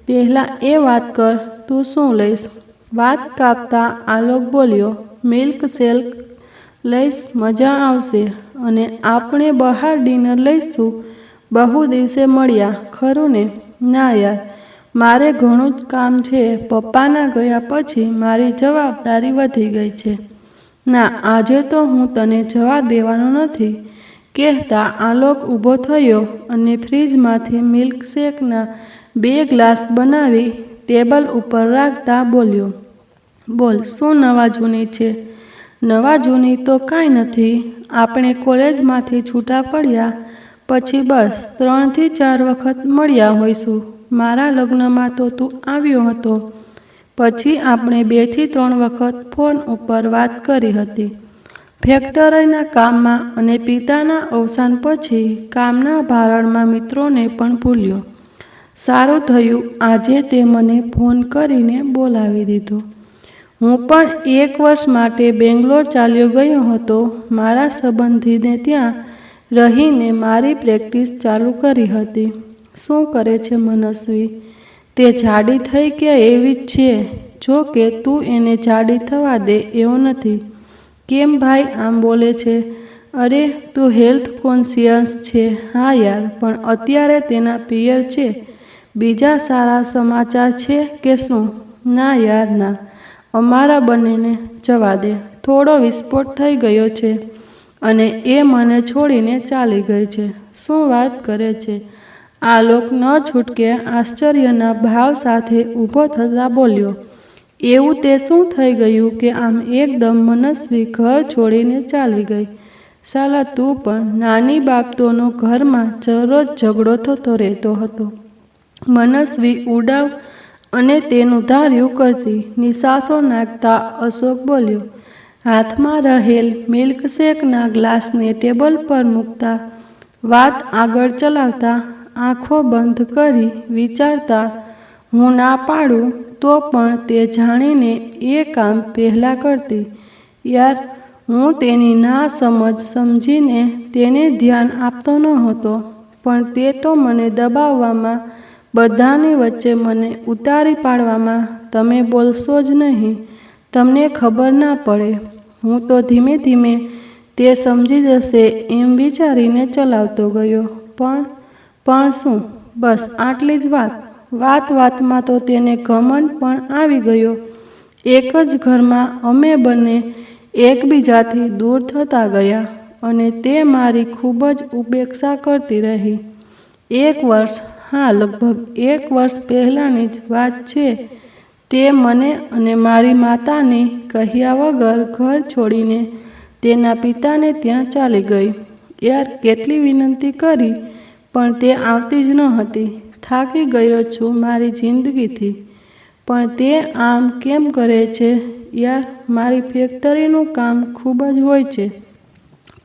પહેલાં એ વાત કર, તું શું લઈશ? વાત કાપતા આલોક બોલ્યો, મિલ્ક શેક લઈશ, મજા આવશે. અને આપણે બહાર ડિનર લઈશું. બહુ દિવસે મળ્યા, ખરું ને? ના યાર, મારે ઘણું જ કામ છે. પપ્પાના ગયા પછી મારી જવાબદારી વધી ગઈ છે. ના, આજે તો હું તને જવા દેવાનો નથી, કહેતા આલોક ઊભો થયો અને ફ્રીજમાંથી મિલ્કશેકના 2 ગ્લાસ બનાવી ટેબલ ઉપર રાખતા બોલ્યો, બોલ, શું નવા જૂની છે? નવા જૂની તો કાંઈ નથી. આપણે કોલેજમાંથી છૂટા પડ્યા પછી બસ 3 થી 4 વખત મળ્યા હોઈશું. મારા લગ્નમાં તો તું આવ્યો હતો. પછી આપણે 2 થી 3 વખત ફોન ઉપર વાત કરી હતી. ફેક્ટરીના કામમાં અને પિતાના અવસાન પછી કામના ભારણમાં મિત્રોને પણ ભૂલ્યો. સારું થયું આજે તે મને ફોન કરીને બોલાવી દીધો. હું પણ 1 વર્ષ માટે બેંગ્લોર ચાલ્યો ગયો હતો. મારા સંબંધીને ત્યાં રહીને મારી પ્રેક્ટિસ ચાલુ કરી હતી. શું કરે છે મનસ્વી? તે જાડી થઈ કે એવી જ છે? જો કે તું એને જાડી થવા દે એવો નથી. કેમ ભાઈ આમ બોલે છે? અરે, તું હેલ્થ કોન્શિયસ છે. હા યાર, પણ અત્યારે તેના પિયર છે. બીજા સારા સમાચાર છે કે શું? ના યાર ના, અમારા બંનેને જવા દે. થોડો વિસ્ફોટ થઈ ગયો છે અને એ મને છોડીને ચાલી ગઈ છે. શું વાત કરે છે? આલોક ન છૂટકે આશ્ચર્યના ભાવ સાથે ઊભો થતા બોલ્યો, એવું તે શું થઈ ગયું કે આમ એકદમ મનસ્વી ઘર છોડીને ચાલી ગઈ? સાલા તું પણ નાની બાબતોનો ઘરમાં દરરોજ ઝઘડો થતો રહેતો હતો. મનસ્વી ઉડાવ અને તેનું ધાર્યું કરતી. નિસાસો નાખતા અશોક બોલ્યો. હાથમાં રહેલ મિલ્કશેકના ગ્લાસને ટેબલ પર મૂકતા વાત આગળ ચલાવતા આંખો બંધ કરી વિચારતા, હું ના પાડું તો પણ તે જાણીને એ કામ પહેલાં કરતી. યાર, હું તેની ના સમજીને તેને ધ્યાન આપતો ન હતો, પણ તે તો મને દબાવવામાં, બધાની વચ્ચે મને ઉતારી પાડવામાં. તમે બોલશો જ નહીં, તમને ખબર ના પડે. હું તો ધીમે ધીમે તે સમજી જશે એમ વિચારીને ચલાવતો ગયો. પણ શું? બસ આટલી જ વાતમાં તો તેને ઘમંડ પણ આવી ગયો. એક જ ઘરમાં અમે બંને એકબીજાથી દૂર થતા ગયા અને તે મારી ખૂબ જ ઉપેક્ષા કરતી રહી. લગભગ 1 વર્ષ પહેલાંની જ વાત છે. તે મને અને મારી માતાને કહ્યા વગર ઘર છોડીને તેના પિતાને ત્યાં ચાલી ગઈ. કેટલી વિનંતી કરી પણ તે આવતી જ ન હતી. થાકી ગયો છું મારી જિંદગીથી. પણ તે આમ કેમ કરે છે? મારી ફેક્ટરીનું કામ ખૂબ જ હોય છે.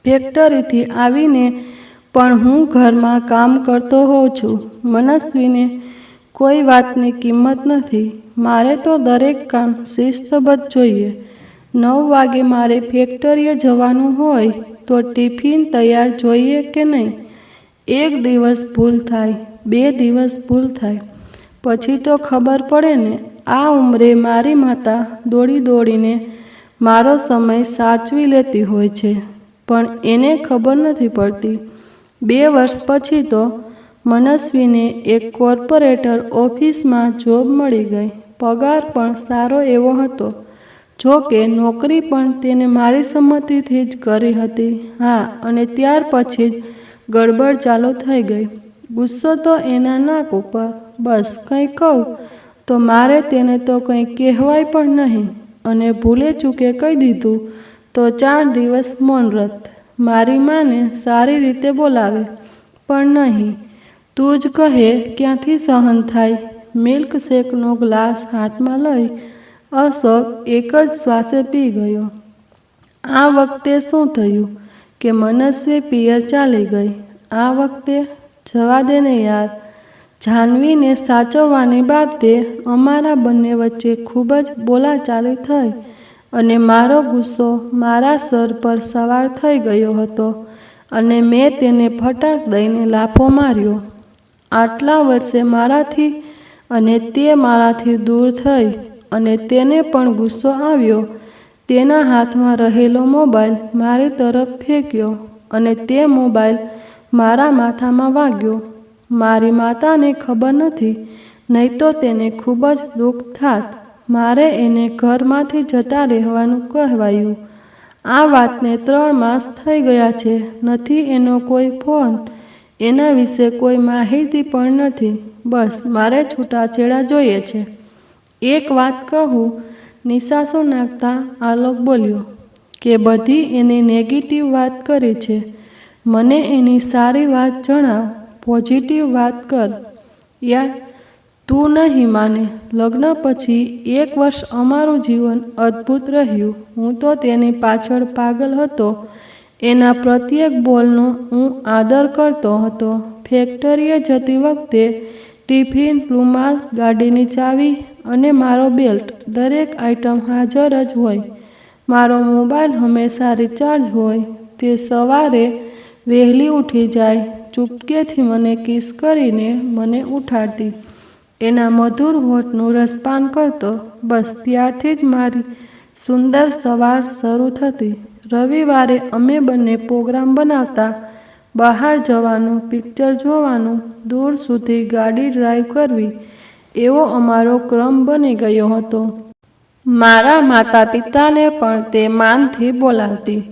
ફેક્ટરીથી આવીને પણ હું ઘરમાં કામ કરતો હોઉં છું. મનસ્વીને કોઈ વાતની કિંમત નથી. મારે તો દરેક કામ શિસ્તબદ્ધ જોઈએ. 9 વાગે મારે ફેક્ટરીએ જવાનું હોય તો ટિફિન તૈયાર જોઈએ કે નહીં? 1 દિવસ ભૂલ થાય, 2 દિવસ ભૂલ થાય, પછી તો ખબર પડે ને. આ ઉંમરે મારી માતા દોડીને મારો સમય સાચવી લેતી હોય છે, પણ એને ખબર નથી પડતી. 2 વર્ષ પછી તો મનસ્વીને એક કોર્પોરેટર ઓફિસમાં જોબ મળી ગઈ. પગાર પણ સારો એવો હતો. જો કે નોકરી પણ તેને મારી સંમતિથી જ કરી હતી. અને ત્યાર પછી જ ગડબડ ચાલુ થઈ ગઈ. ગુસ્સો તો એના નાક ઉપર. બસ કંઈ કહું તો મારે તેને તો કંઈ કહેવાય પણ નહીં, અને ભૂલે ચૂકે કહી દીધું તો 4 દિવસ મૌન વ્રત. મારી માને સારી રીતે બોલાવે પણ નહીં. તું જ કહે ક્યાંથી સહન થાય? મિલ્કશેકનો ગ્લાસ હાથમાં લઈ અશોક એક જ શ્વાસે પી ગયો. આ વખતે શું થયું કે મનસ્વી પિયર ચાલી ગઈ? આ વખતે જવા દે ને યાર. જાહ્નવીને સાચવવાની બાબતે અમારા બંને વચ્ચે ખૂબ જ બોલાચાલી થઈ અને મારો ગુસ્સો મારા સર પર સવાર થઈ ગયો હતો અને મેં તેને ફટાક દઈને લાફો માર્યો. આટલા વર્ષે મારાથી અને તે મારાથી દૂર થઈ અને તેને પણ ગુસ્સો આવ્યો. તેના હાથમાં રહેલો મોબાઈલ મારી તરફ ફેંક્યો અને તે મોબાઈલ મારા માથામાં વાગ્યો. મારી માતાને ખબર નથી, નહીં તો તેને ખૂબ જ દુઃખ થાત. મારે એને ઘરમાંથી જતા રહેવાનું કહેવાયું. આ વાતને 3 માસ થઈ ગયા છે. નથી એનો કોઈ ફોન, એના વિશે કોઈ માહિતી પણ નથી. બસ મારે છૂટાછેડા જોઈએ છે. એક વાત કહું, નિસાસો નાખતા આલોક બોલ્યો, કે બધી એની નેગેટિવ વાત કરી છે. મને એની સારી વાત જણાવ, પોઝિટિવ વાત કર. તું નહીં માને, લગ્ન પછી 1 વર્ષ અમારું જીવન અદ્ભુત રહ્યું. હું તો તેની પાછળ પાગલ હતો. એના પ્રત્યેક બોલનો હું આદર કરતો હતો. ફેક્ટરીએ જતી વખતે ટિફિન, રૂમાલ, ગાડીની ચાવી અને મારો બેલ્ટ, દરેક આઇટમ હાજર જ હોય. મારો મોબાઈલ હંમેશા રિચાર્જ હોય. તે સવારે વહેલી ઉઠી જાય, ચૂપકેથી મને કિસ કરીને મને ઉઠાડતી, એના મધુર હોઠનું રસપાન કરતો. બસ ત્યારથી જ મારી સુંદર સવાર શરૂ થતી. રવિવારે અમે બંને પ્રોગ્રામ બનાવતા. બહાર જવાનું, પિક્ચર જોવાનું, દૂર સુધી ગાડી ડ્રાઈવ કરવી, એવો અમારો ક્રમ બની ગયો હતો. મારા માતા પિતાને પણ તે માનથી બોલાવતી.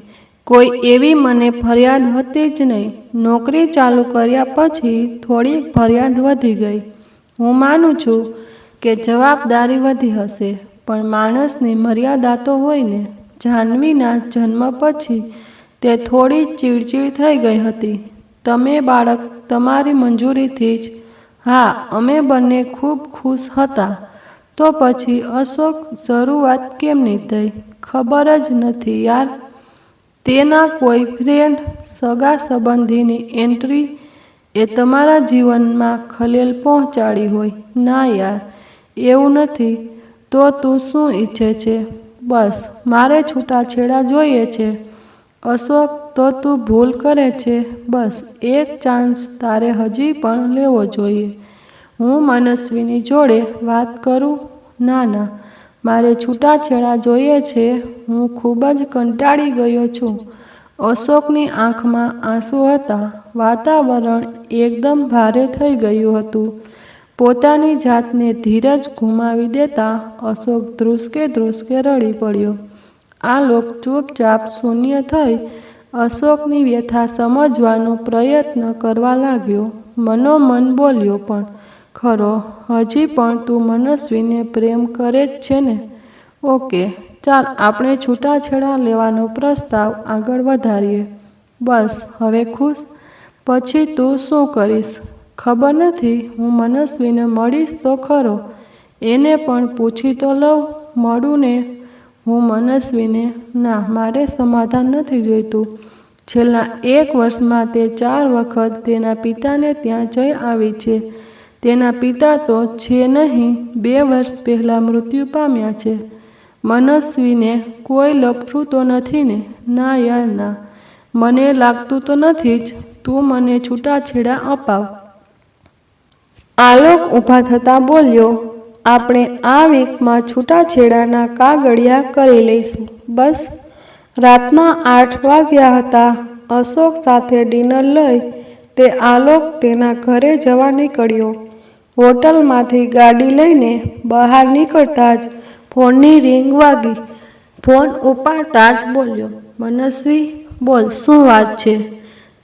કોઈ એવી મને ફરિયાદ હતી જ નહીં. નોકરી ચાલુ કર્યા પછી થોડીક ફરિયાદ વધી ગઈ. હું માનું છું કે જવાબદારી વધી હશે, પણ માણસની મર્યાદા તો હોય ને. જાહ્નવીના જન્મ પછી તે થોડી ચીડચીડ થઈ ગઈ હતી. તમે બાળક તમારી મંજૂરીથી જ? અમે બંને ખૂબ ખુશ હતા. તો પછી અશોક શરૂઆત કેમની થઈ? ખબર જ નથી યાર. તેના કોઈ ફ્રેન્ડ, સગા સંબંધીની એન્ટ્રી એ તમારા જીવનમાં ખલેલ પહોંચાડી હોય? ના યાર, એવું નથી. તો તું શું ઈચ્છે છે? બસ મારે છૂટાછેડા જોઈએ છે. અશોક, તો તું ભૂલ કરે છે. બસ એક ચાન્સ તારે હજી પણ લેવો જોઈએ. હું મનસ્વીની જોડે વાત કરું? ના, મારે છૂટાછેડા જોઈએ છે. હું ખૂબ જ કંટાળી ગયો છું. અશોકની આંખમાં આંસુ હતા. વાતાવરણ એકદમ ભારે થઈ ગયું હતું. પોતાની જાતને ધીરજ ગુમાવી દેતા અશોક ધ્રુસકે ધ્રુસકે રડી પડ્યો. આલોક ચૂપચાપ શૂન્ય થઈ અશોકની વ્યથા સમજવાનો પ્રયત્ન કરવા લાગ્યો. મનોમન બોલ્યો, પણ ખરો, હજી પણ તું મનસ્વીને પ્રેમ કરે જ છે ને? ઓકે, ચાલ આપણે છૂટાછેડા લેવાનો પ્રસ્તાવ આગળ વધારીએ. બસ હવે ખુશ? પછી તું શું કરીશ? ખબર નથી. હું મનસ્વીને મળીશ તો ખરો. એને પણ પૂછી તો લઉં. મળું ને હું મનસ્વીને? ના, મારે સમાધાન નથી જોઈતું. છેલ્લા 1 વર્ષમાં તે 4 વખત તેના પિતાને ત્યાં જઈ આવી છે. તેના પિતા તો છે નહીં, 2 વર્ષ પહેલાં મૃત્યુ પામ્યા છે. મનસ્વીને કોઈ લપસું તો નથી ને? ના યાર ના, મને લાગતું તો નથી જ. તું મને છૂટાછેડા અપાવ. આલોક ઊભા થતાં બોલ્યો, આપણે આ વીકમાં છૂટાછેડાના કાગળિયા કરી લઈશું. બસ. રાતના 8 વાગ્યા હતા. અશોક સાથે ડિનર લઈ તે આલોક તેના ઘરે જવા નીકળ્યો. હોટલમાંથી ગાડી લઈને બહાર નીકળતા જ ફોનની રિંગ વાગી. ફોન ઉપાડતા જ બોલ્યો, મનસ્વી, બોલ, શું વાત છે?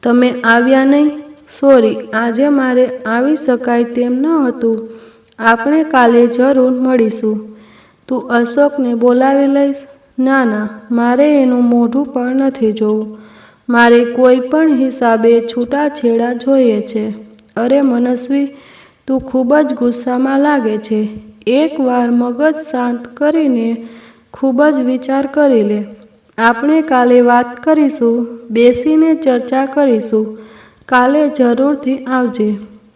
તમે આવ્યા નહીં? સોરી, આજે મારે આવી શકાય તેમ ન હતું. આપણે કાલે જરૂર મળીશું. તું અશોકને બોલાવી લઈશ? ના ના, મારે એનું મોઢું પણ નથી જોવું. મારે કોઈ પણ હિસાબે છૂટાછેડા જોઈએ છે. અરે મનસ્વી, તું ખૂબ જ ગુસ્સામાં લાગે છે. એકવાર મગજ શાંત કરીને ખૂબ જ વિચાર કરી લે. આપણે કાલે વાત કરીશું, બેસીને ચર્ચા કરીશું. કાલે જરૂરથી આવજે.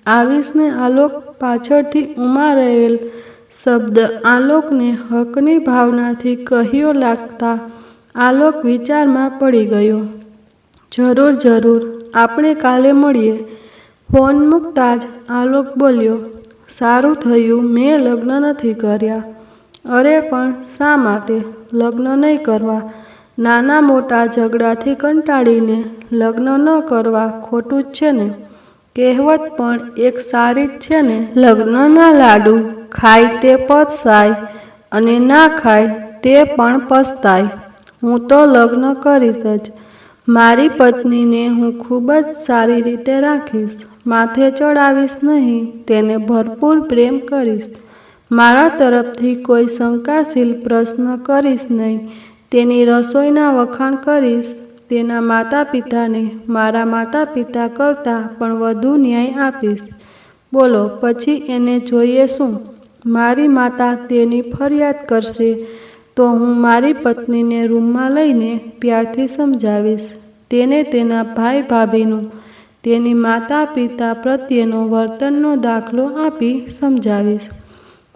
આવીશ ને? આલોક પાછળથી ઉમારેલ શબ્દ આલોકને હકની ભાવનાથી કહ્યો લાગતા આલોક વિચારમાં પડી ગયો. જરૂર જરૂર, આપણે કાલે મળીએ. ફોન મૂકતા જ આલોક બોલ્યો, સારું થયું મેં લગ્ન નથી કર્યા. અરે પણ શા માટે લગ્ન નહીં કરવા? નાના મોટા ઝઘડાથી કંટાળીને લગ્ન ન કરવા ખોટું જ છે ને? કહેવત પણ એક સારી જ છે ને, લગ્નના લાડુ ખાય તે પચાય અને ના ખાય તે પણ પસ્તાય. હું તો લગ્ન કરીશ જ. મારી પત્નીને હું ખૂબ જ સારી રીતે રાખીશ. માથે ચડાવીશ નહીં, તેને ભરપૂર પ્રેમ કરીશ. મારા તરફથી કોઈ શંકાશીલ પ્રશ્ન કરીશ નહીં. તેની રસોઈના વખાણ કરીશ. તેના માતા પિતાને મારા માતા પિતા કરતાં પણ વધુ ન્યાય આપીશ. બોલો, પછી એને જોઈએ શું? મારી માતા તેની ફરિયાદ કરશે તો હું મારી પત્નીને રૂમમાં લઈને પ્યારથી સમજાવીશ. તેને તેના ભાઈ ભાભીનું, તેની માતા પિતા પ્રત્યેનો વર્તનનો દાખલો આપી સમજાવીશ.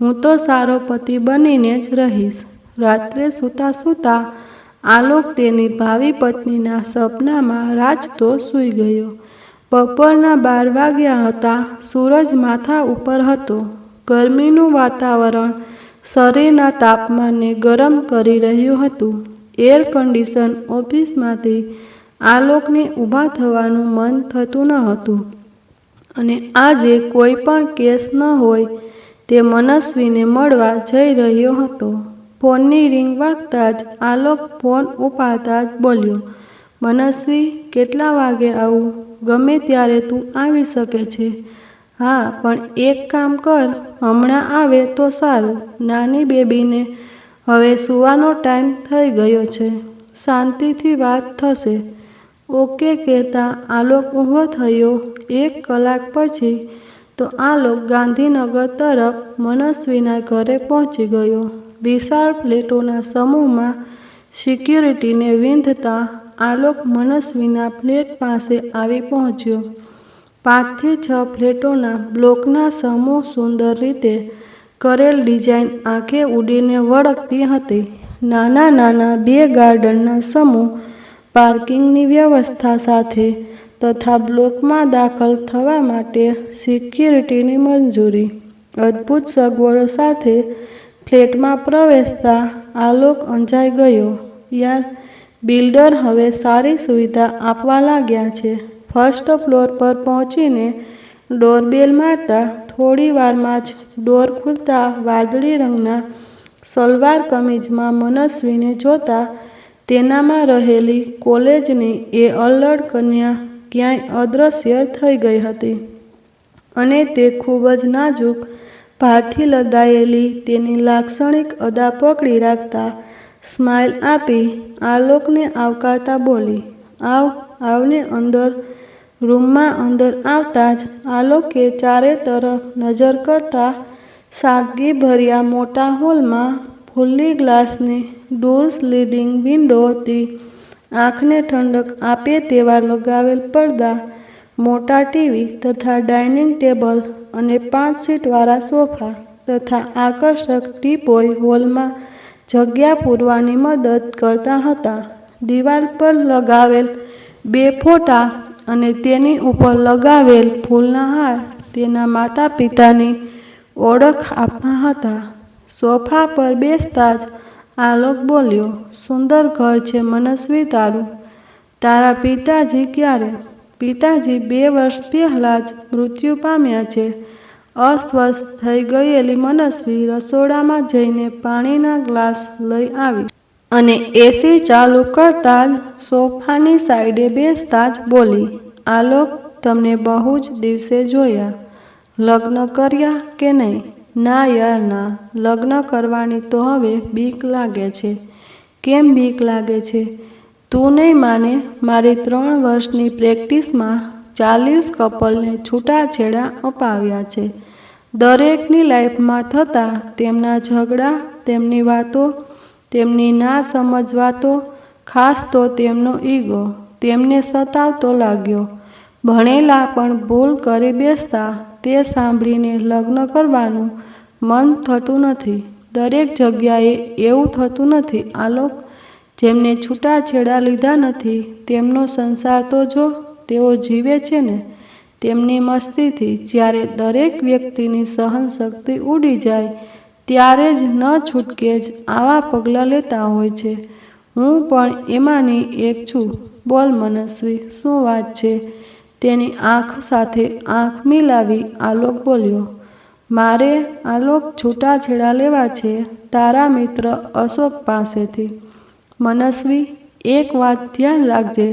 હું તો સારો પતિ બનીને જ રહીશ. રાત્રે સૂતા સૂતા આલોક તેની ભાવિ પત્નીના સપનામાં રાચતો સૂઈ ગયો. બપોરના 12 વાગ્યા હતા. સૂરજ માથા ઉપર હતો. ગરમીનું વાતાવરણ શરીરના તાપમાનને ગરમ કરી રહ્યું હતું. એર કન્ડિશન ઓફિસમાંથી આલોકને ઊભા થવાનું મન થતું ન હતું. અને આજે કોઈ પણ કેસ ન હોય તે મનસ્વીને મળવા જઈ રહ્યો હતો. ફોનની રિંગ વાગતા જ આલોક ફોન ઉપાડતા જ બોલ્યો, મનસ્વી, કેટલા વાગે આવું? ગમે ત્યારે તું આવી શકે છે. હા, પણ એક કામ કર, હમણાં આવે તો સારું. નાની બેબીને હવે સૂવાનો ટાઈમ થઈ ગયો છે. શાંતિથી વાત થશે. ઓકે કહેતા આલોક ઊભો થયો. 1 કલાક પછી તો આલોક ગાંધીનગર તરફ મનસ્વીના ઘરે પહોંચી ગયો. વિશાળ ફ્લેટોના સમૂહમાં સિક્યુરિટીને વીંધતા આલોક મનસ્વીના ફ્લેટ પાસે આવી પહોંચ્યો. 5 થી 6 ફ્લેટોના બ્લોકના સમૂહ સુંદર રીતે કરેલ ડિઝાઇન આંખે ઉડીને વળગતી હતી. નાના નાના 2 ગાર્ડનના સમૂહ, પાર્કિંગની વ્યવસ્થા સાથે તથા બ્લોકમાં દાખલ થવા માટે સિક્યુરિટીની મંજૂરી. અદ્ભુત સગવડો સાથે ફ્લેટમાં પ્રવેશતા આલોક અંજાઈ ગયો. યાર, બિલ્ડર હવે સારી સુવિધા આપવા લાગ્યા છે. ફર્સ્ટ ફ્લોર પર પહોંચીને ડોરબેલ મારતા થોડી વારમાં જ ડોર ખુલતા વાદળી રંગના સલવાર કમીઝમાં મનસ્વીને જોતા તેનામાં રહેલી કોલેજની એ અલ્લડ કન્યા ક્યાંય અદૃશ્ય થઈ ગઈ હતી અને તે ખૂબ જ નાજુક ભારથી લદાયેલી તેની લાક્ષણિક અદા પકડી રાખતા સ્માઇલ આપી આલોકને આવકારતા બોલી, આવ આવને અંદર. રૂમમાં અંદર આવતા જ આલોકે ચારે તરફ નજર કરતા સાદગીભર્યા મોટા હોલમાં ફુલ્લી ગ્લાસની ડોર સ્લીડિંગ વિન્ડો હતી. આંખને ઠંડક આપે તેવા લગાવેલ પડદા, મોટા ટીવી તથા ડાઇનિંગ ટેબલ અને 5 સીટવાળા સોફા તથા આકર્ષક ટીપોય હોલમાં જગ્યા પૂરવાની મદદ કરતા હતા. દિવાલ પર લગાવેલ 2 ફોટા અને તેની ઉપર લગાવેલ ફૂલના હાર તેના માતા પિતાની ઓળખ આપતા હતા. સોફા પર બેસતા જ આલોક બોલ્યો, સુંદર ઘર છે મનસ્વી તારું. તારા પિતાજી ક્યારે? પિતાજી 2 વર્ષ પહેલાં જ મૃત્યુ પામ્યા છે. અસ્વસ્થ થઈ ગયેલી મનસ્વી રસોડામાં જઈને પાણીના ગ્લાસ લઈ આવી અને એસી ચાલુ કરતા જ સોફાની સાઈડે બેસતા જ બોલી, આલોક, તમને બહુ જ દિવસે જોયા. લગ્ન કર્યા કે નહીં? ના યાર ના, લગ્ન કરવાની તો હવે બીક લાગે છે. કેમ બીક લાગે છે? તું નહીં માને, મારી 3 વર્ષની પ્રેક્ટિસમાં 40 કપલને છૂટાછેડા અપાવ્યા છે. દરેકની લાઈફમાં થતા તેમના ઝઘડા, તેમની વાતો, તેમની ના સમજ વાતો, ખાસ તો તેમનો ઈગો તેમને સતાવતો લાગ્યો. ભણેલા પણ ભૂલ કરી બેસતા તે સાંભળીને લગ્ન કરવાનું મન થતું નથી. દરેક જગ્યાએ એવું થતું નથી આલોક. જેમને છૂટાછેડા લીધા નથી તેમનો સંસાર તો જો તેઓ જીવે છે ને તેમની મસ્તીથી. જ્યારે દરેક વ્યક્તિની સહનશક્તિ ઉડી જાય ત્યારે જ ન છૂટકે જ આવા પગલાં લેતા હોય છે. હું પણ એમાંની એક છું. બોલ મનસ્વી, શું વાત છે? તેની આંખ સાથે આંખ મિલાવી આલોક બોલ્યો, મારે આલોક છૂટાછેડા લેવા છે તારા મિત્ર અશોક પાસેથી. મનસ્વી, એક વાત ધ્યાન રાખજે,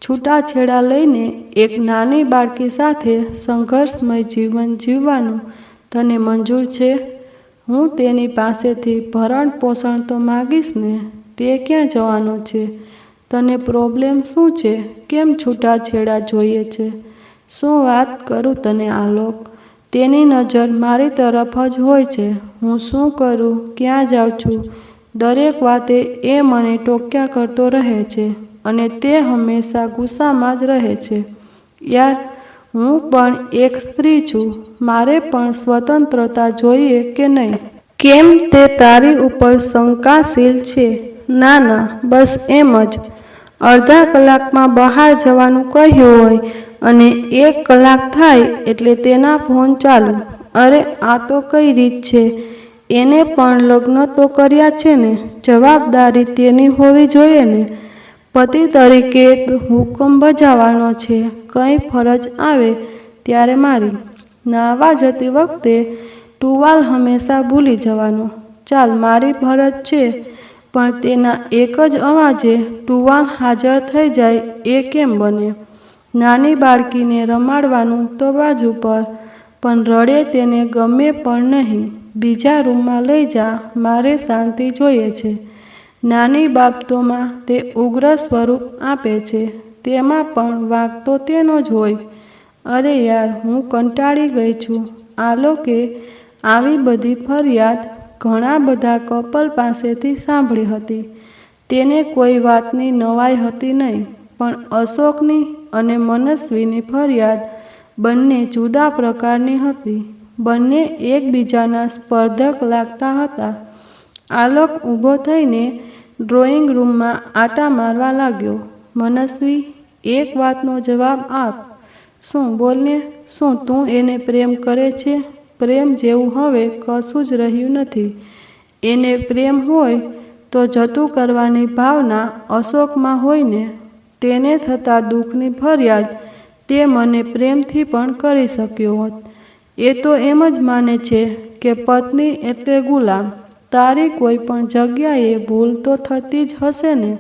છૂટાછેડા લઈને એક નાની બાળકી સાથે સંઘર્ષમય જીવન જીવવાનું તને મંજૂર છે? હું તેની પાસેથી ભરણ પોષણ તો માગીશ ને, તે ક્યાં જવાનો છે? તને પ્રોબ્લેમ શું છે? કેમ છૂટાછેડા જોઈએ છે? શું વાત કરું તને આલોક? તેની નજર મારી તરફ જ હોય છે. હું શું કરું, ક્યાં જાઉં છું, દરેક વાતે એ મને ટોક્યા કરતો રહે છે અને તે હંમેશા ગુસ્સામાં જ રહે છે. યાર, હું પણ એક સ્ત્રી છું. મારે પણ સ્વતંત્રતા જોઈએ કે નહીં? કેમ તે તારી ઉપર શંકાશીલ છે? ના ના, બસ એમ જ. અડધા કલાકમાં બહાર જવાનું કહ્યું હોય અને 1 કલાક થાય એટલે તેના ફોન ચાલુ. અરે આ તો કઈ રીત છે? એને પણ લગ્ન તો કર્યા છે ને, જવાબદારી તેની હોવી જોઈએ ને. પતિ તરીકે હુકમ બજાવવાનો છે. કંઈ ફરજ આવે ત્યારે મારી. નાહવા જતી વખતે ટુવાલ હંમેશા ભૂલી જવાનો. ચાલ મારી ફરજ છે, પણ તેના એક જ અવાજે ટુવાલ હાજર થઈ જાય એ કેમ બને? નાની બાળકીને રમાડવાનું તો બાજુ પર, પણ રડે તેને ગમે પણ નહીં. બીજા રૂમમાં લઈ જા, મારે શાંતિ જોઈએ છે. નાની બાબતોમાં તે ઉગ્ર સ્વરૂપ આપે છે, તેમાં પણ વાંક તો તેનો જ હોય. અરે યાર, હું કંટાળી ગઈ છું. આલોકે આવી બધી ફરિયાદ ઘણા બધા કપલ પાસેથી સાંભળી હતી. તેને કોઈ વાતની નવાઈ હતી નહીં, પણ અશોકની અને મનસ્વીની ફરિયાદ બંને જુદા પ્રકારની હતી. બંને એકબીજાના સ્પર્ધક લાગતા હતા. આલોક ઊભો થઈને ડ્રોઈંગ રૂમમાં આટા મારવા લાગ્યો. મનસ્વી, એક વાતનો જવાબ આપ. શું? બોલને. શું તું એને પ્રેમ કરે છે? પ્રેમ જેવું હવે કશું જ રહ્યું નથી. એને પ્રેમ હોય તો જતું કરવાની ભાવના અશોકમાં હોય ને. તેને થતા દુઃખની ફરિયાદ તે મને પ્રેમથી પણ કરી શક્યો હોત. એ તો એમ જ માને છે કે પત્ની એટલે ગુલામ. તારી કોઈ પણ જગ્યાએ ભૂલ તો થતી જ હશે ને?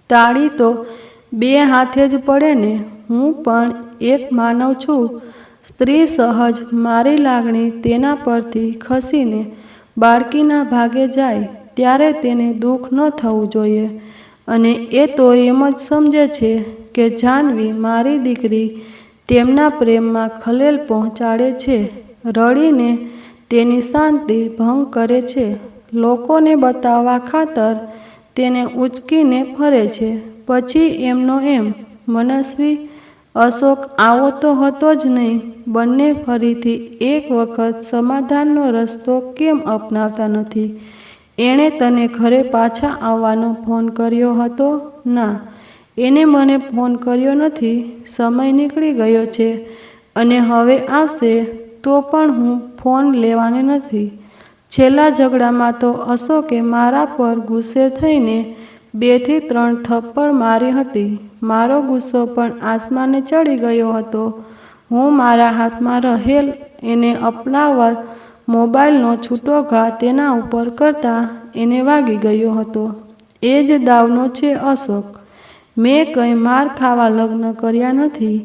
તાળી તો બે હાથે જ પડે ને? હું પણ એક માનવ છું. સ્ત્રી સહજ મારી લાગણી તેના પરથી ખસીને બાળકીના ભાગે જાય ત્યારે તેને દુઃખ ન થવું જોઈએ. અને એ તો એમ જ સમજે છે કે જાનવી મારી દીકરી તેમના પ્રેમમાં ખલેલ પહોંચાડે છે, રડીને તેની શાંતિ ભંગ કરે છે, લોકોને બતાવવા ખાતર તેને ઉચકીને ફરે છે. પછી એમનો એમ. મનસ્વી, અશોક આવો તો હતો જ નહીં. બંને ફરીથી એક વખત સમાધાનનો રસ્તો કેમ અપનાવતા નથી? એણે તને ઘરે પાછા આવવાનો ફોન કર્યો હતો? ના, એને મને ફોન કર્યો નથી. સમય નીકળી ગયો છે અને હવે આવશે તો પણ હું ફોન લેવાની નથી. છેલ્લા ઝઘડામાં તો અશોકે મારા પર ગુસ્સે થઈને 2 થી 3 થપ્પડ મારી હતી. મારો ગુસ્સો પણ આસમાને ચડી ગયો હતો. હું મારા હાથમાં રહેલ એને અપનાવવા મોબાઈલનો છૂટો ઘા તેના ઉપર કરતા એને વાગી ગયો હતો. એ જ દાવનો છે અશોક. મેં કંઈ માર ખાવા લગ્ન કર્યા નથી.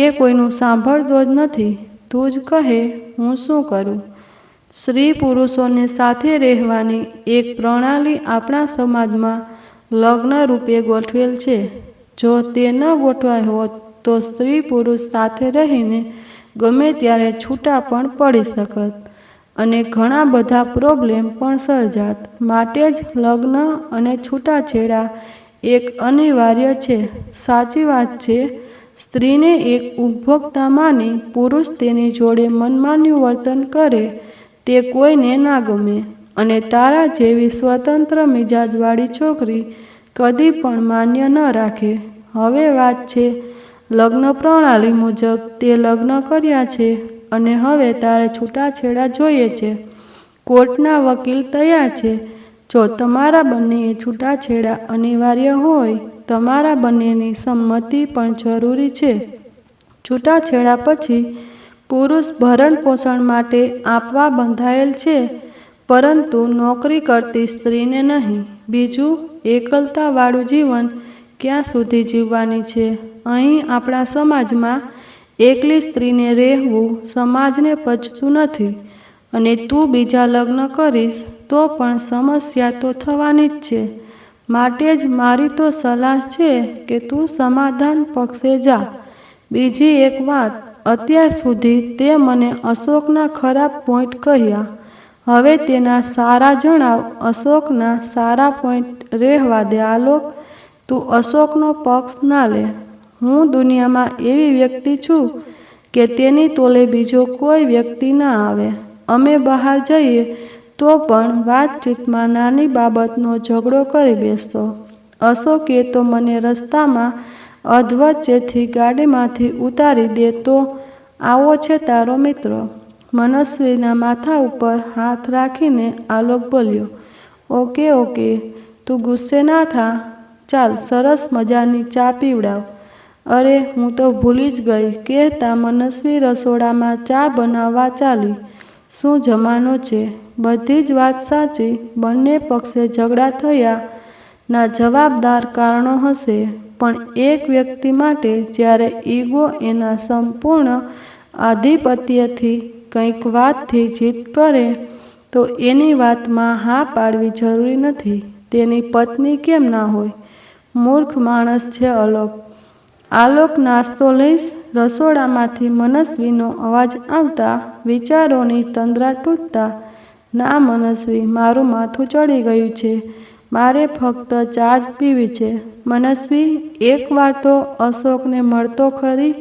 એ કોઈનું સાંભળતો જ નથી. તું જ કહે હું શું કરું? સ્ત્રી પુરુષોને સાથે રહેવાની એક પ્રણાલી આપણા સમાજમાં લગ્ન રૂપે ગોઠવેલ છે. જો તે ન ગોઠવાય હોત તો સ્ત્રી પુરુષ સાથે રહીને ગમે ત્યારે છૂટા પણ પડી શકત અને ઘણા બધા પ્રોબ્લેમ પણ સર્જાત. માટે જ લગ્ન અને છૂટાછેડા એક અનિવાર્ય છે. સાચી વાત છે. સ્ત્રીને એક ઉપભોક્તા માની પુરુષ તેની જોડે મનમાન્યું વર્તન કરે તે કોઈને ના ગમે. અને તારા જેવી સ્વતંત્ર મિજાજવાળી છોકરી કદી પણ માન્ય ન રાખે. હવે વાત છે લગ્ન પ્રણાલી મુજબ તે લગ્ન કર્યા છે અને હવે તારે છૂટાછેડા જોઈએ છે. કોર્ટના વકીલ તૈયાર છે. જો તમારા બંનેએ છૂટાછેડા અનિવાર્ય હોય, તમારા બંનેની સંમતિ પણ જરૂરી છે. છૂટાછેડા પછી પુરુષ ભરણ પોષણ માટે આપવા બંધાયેલ છે, પરંતુ નોકરી કરતી સ્ત્રીને નહીં. બીજું, એકલતાવાળું જીવન ક્યાં સુધી જીવવાની છે? અહીં આપણા સમાજમાં એકલી સ્ત્રીને રહેવું સમાજને પચતું નથી. અને તું બીજા લગ્ન કરીશ તો પણ સમસ્યા તો થવાની જ છે. માટે જ મારી તો સલાહ છે કે તું સમાધાન પક્ષે જા. બીજી એક વાત, અત્યાર સુધી તે મને અશોકના ખરાબ પોઈન્ટ કહ્યા. હવે તેના સારા જણાવ. અશોકના સારા પોઈન્ટ રહેવા દે આલોક. તું અશોકનો પક્ષ ના લે. હું દુનિયામાં એવી વ્યક્તિ છું કે તેની તોલે બીજો કોઈ વ્યક્તિ ના આવે. અમે બહાર જઈએ તો પણ વાતચીતમાં નાની બાબતનો ઝઘડો કરી બેસતો. અશોકે તો મને રસ્તામાં અધવચ્ચેથી ગાડીમાંથી ઉતારી દે તો આવો છે તારો મિત્ર. મનસ્વીના માથા ઉપર હાથ રાખીને આલોક બોલ્યો. ઓકે ઓકે, તું ગુસ્સે ના થા. ચાલ સરસ મજાની ચા પીવડાવ. અરે હું તો ભૂલી જ ગઈ કહેતા મનસ્વી રસોડામાં ચા બનાવવા ચાલી. શું જમાનો છે! બધી જ વાત સાચી. બંને પક્ષે ઝઘડા થયા ના જવાબદાર કારણો હશે, પણ એક વ્યક્તિ માટે જ્યારે ઈગો એના સંપૂર્ણ આધિપત્યથી કંઈક વાતથી જીદ કરે તો એની વાતમાં હા પાડવી જરૂરી નથી. તેની પત્ની કેમ ના હોય? મૂર્ખ માણસ છે આલોક. આલોક નાસ્તો લઈશ? રસોડામાંથી મનસ્વીનો અવાજ આવતા વિચારોની તંદ્રા તૂટતા. ના મનસ્વી, મારું માથું ચડી ગયું છે. મારે ફક્ત ચા જ પીવી છે. મનસ્વી, એક વાર તો અશોકને મળતો ખરી.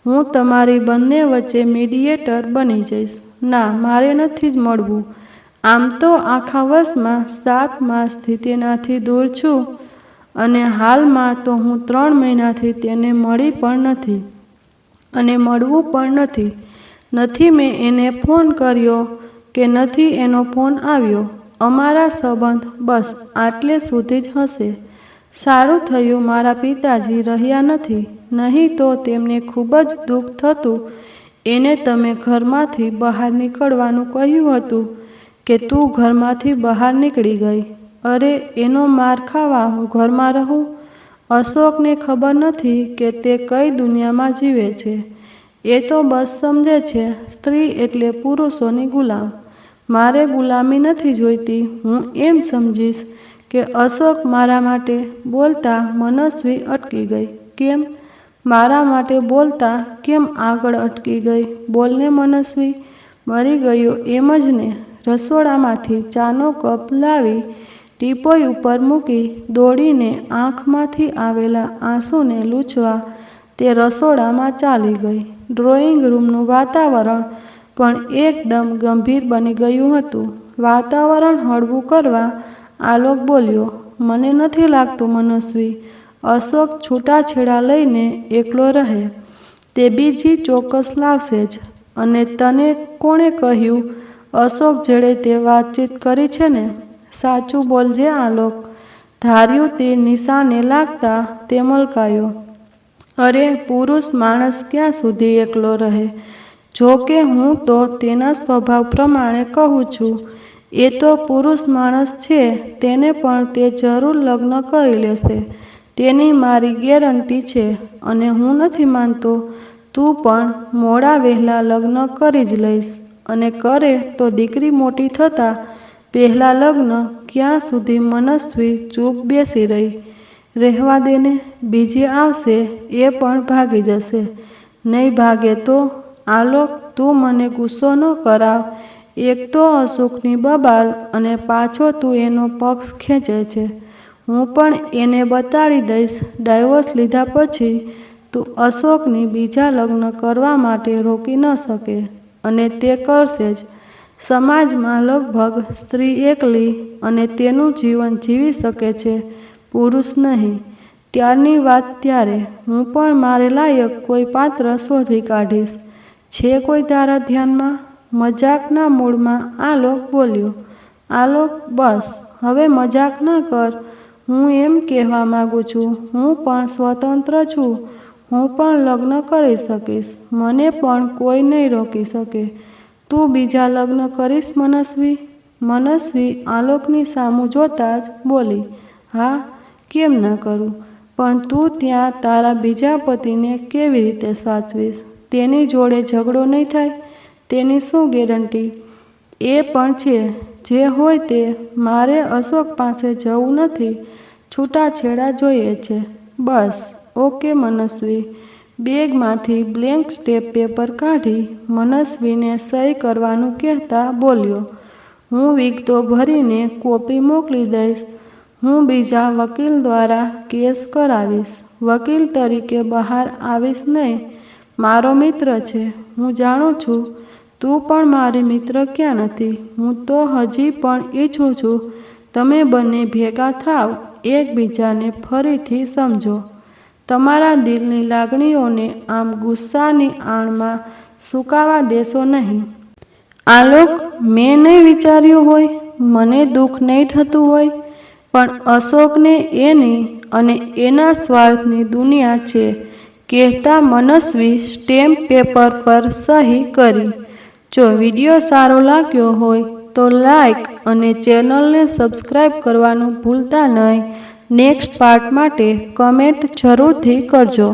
હું તમારી બંને વચ્ચે મીડિયેટર બની જઈશ. ના, મારે નથી જ મળવું. આમ તો આખા વર્ષમાં 7 માસથી તેનાથી દૂર છું અને હાલમાં તો હું 3 મહિનાથી તેને મળી પણ નથી અને મળવું પણ નથી. નથી મેં એને ફોન કર્યો કે નથી એનો ફોન આવ્યો. અમારા સંબંધ બસ આટલે સુધી જ હશે. સારું થયું મારા પિતાજી રહ્યા નથી, નહીં તો તેમને ખૂબ જ દુઃખ થતું. એને તમે ઘરમાંથી બહાર નીકળવાનું કહ્યું હતું કે તું ઘરમાંથી બહાર નીકળી ગઈ. અરે એનો માર ખાવા હું ઘરમાં રહું? અશોકને ખબર નથી કે તે કઈ દુનિયામાં જીવે છે. એ તો બસ સમજે છે સ્ત્રી એટલે પુરુષોની ગુલામ. મારે ગુલામી નથી જોઈતી. હું એમ સમજીશ કે અશોક મારા માટે બોલતા મનસ્વી અટકી ગઈ. કેમ? મારા માટે બોલતા કેમ આગળ અટકી ગઈ? બોલને મનસ્વી. મરી ગયો એમ જ ને. રસોડામાંથી ચાનો કપ લાવી ટીપોઈ ઉપર મૂકી દોડીને આંખમાંથી આવેલા આંસુને લૂછવા તે રસોડામાં ચાલી ગઈ. ડ્રોઈંગ રૂમનું વાતાવરણ પણ એકદમ ગંભીર બની ગયું હતું. વાતાવરણ હળવું કરવા આલોક બોલ્યો, મને નથી લાગતું મનસ્વી અશોક છૂટાછેડા લઈને એકલો રહે. તે બીજી ચોક્કસ લાવશે જ. અને તને કોણે કહ્યું અશોક જોડે તે વાતચીત કરી છે ને? સાચું બોલજે આલોક. ધાર્યું તીર નિશાને લાગતા તે મલકાયો. અરે પુરુષ માણસ ક્યાં સુધી એકલો રહે? જો કે હું તો તેના સ્વભાવ પ્રમાણે કહું છું. એ તો પુરુષ માણસ છે, તેને પણ તે જરૂર લગ્ન કરી લેશે. તેની મારી ગેરંટી છે. અને હું નથી માનતો. તું પણ મોડા વહેલા લગ્ન કરી જ લઈશ. અને કરે તો દીકરી મોટી થતાં પહેલાં લગ્ન. ક્યાં સુધી મનસ્વી ચૂપ બેસી રહી. રહેવા દેને, બીજી આવશે એ પણ ભાગી જશે. નહીં ભાગે તો? આલોક તું મને ગુસ્સો ન કરાવ. એક તો અશોકની બબાલ અને પાછો તું એનો પક્ષ ખેંચે છે. હું પણ એને બતાડી દઈશ ડાયવોર્સ લીધા પછી તું અશોકની બીજા લગ્ન કરવા માટે રોકી ન શકે. અને તે કરશે જ. સમાજમાં લગભગ સ્ત્રી એકલી અને તેનું જીવન જીવી શકે છે, પુરુષ નહીં. ત્યારની વાત ત્યારે. હું પણ મારે લાયક કોઈ પાત્ર શોધી કાઢીશ. છે કોઈ તારા ધ્યાનમાં? મજાકના મૂડમાં આલોક બોલ્યો. આલોક બસ હવે મજાક ના કર. હું એમ કહેવા માગું છું હું પણ સ્વતંત્ર છું. હું પણ લગ્ન કરી શકીશ. મને પણ કોઈ નહીં રોકી શકે. તું બીજા લગ્ન કરીશ મનસ્વી? મનસ્વી આલોકની સામું જોતા જ બોલી, હા, કેમ ના કરું? પણ તું ત્યાં તારા બીજા પતિને કેવી રીતે સાચવીશ? તેની જોડે ઝઘડો નહીં થાય? તેની શું ગેરંટી? એ પણ છે. જે હોય તે. મારે અશોક પાસે જવું નથી. છૂટાછેડા જોઈએ છે. બસ. ઓકે મનસ્વી. બેગમાંથી બ્લેન્ક સ્ટેપ પેપર કાઢી મનસ્વીને સહી કરવાનું કહેતા બોલ્યો, હું વિગતો ભરીને કોપી મોકલી દઈશ. હું બીજા વકીલ દ્વારા કેસ કરાવીશ. વકીલ તરીકે બહાર આવીશ નહીં. મારો મિત્ર છે. હું જાણું છું. તું પણ મારી મિત્ર ક્યાં નથી. હું તો હજી પણ ઈચ્છું છું તમે બંને ભેગા થાવ, એકબીજાને ફરીથી સમજો. તમારા દિલની લાગણીઓને આમ ગુસ્સાની આણમાં સુકાવા દેશો નહીં. આલોક મેં નહીં વિચાર્યું હોય, મને દુઃખ નહીં થતું હોય, પણ અશોકને એની અને એના સ્વાર્થની દુનિયા છે કહેતા મનસ્વી સ્ટેમ્પ પેપર પર સહી કરી. જો વિડીયો સારો લાગ્યો હોય તો લાઈક અને ચેનલને સબસ્ક્રાઈબ કરવાનું ભૂલતા નહીં. નેક્સ્ટ પાર્ટ માટે કમેન્ટ જરૂરથી કરજો.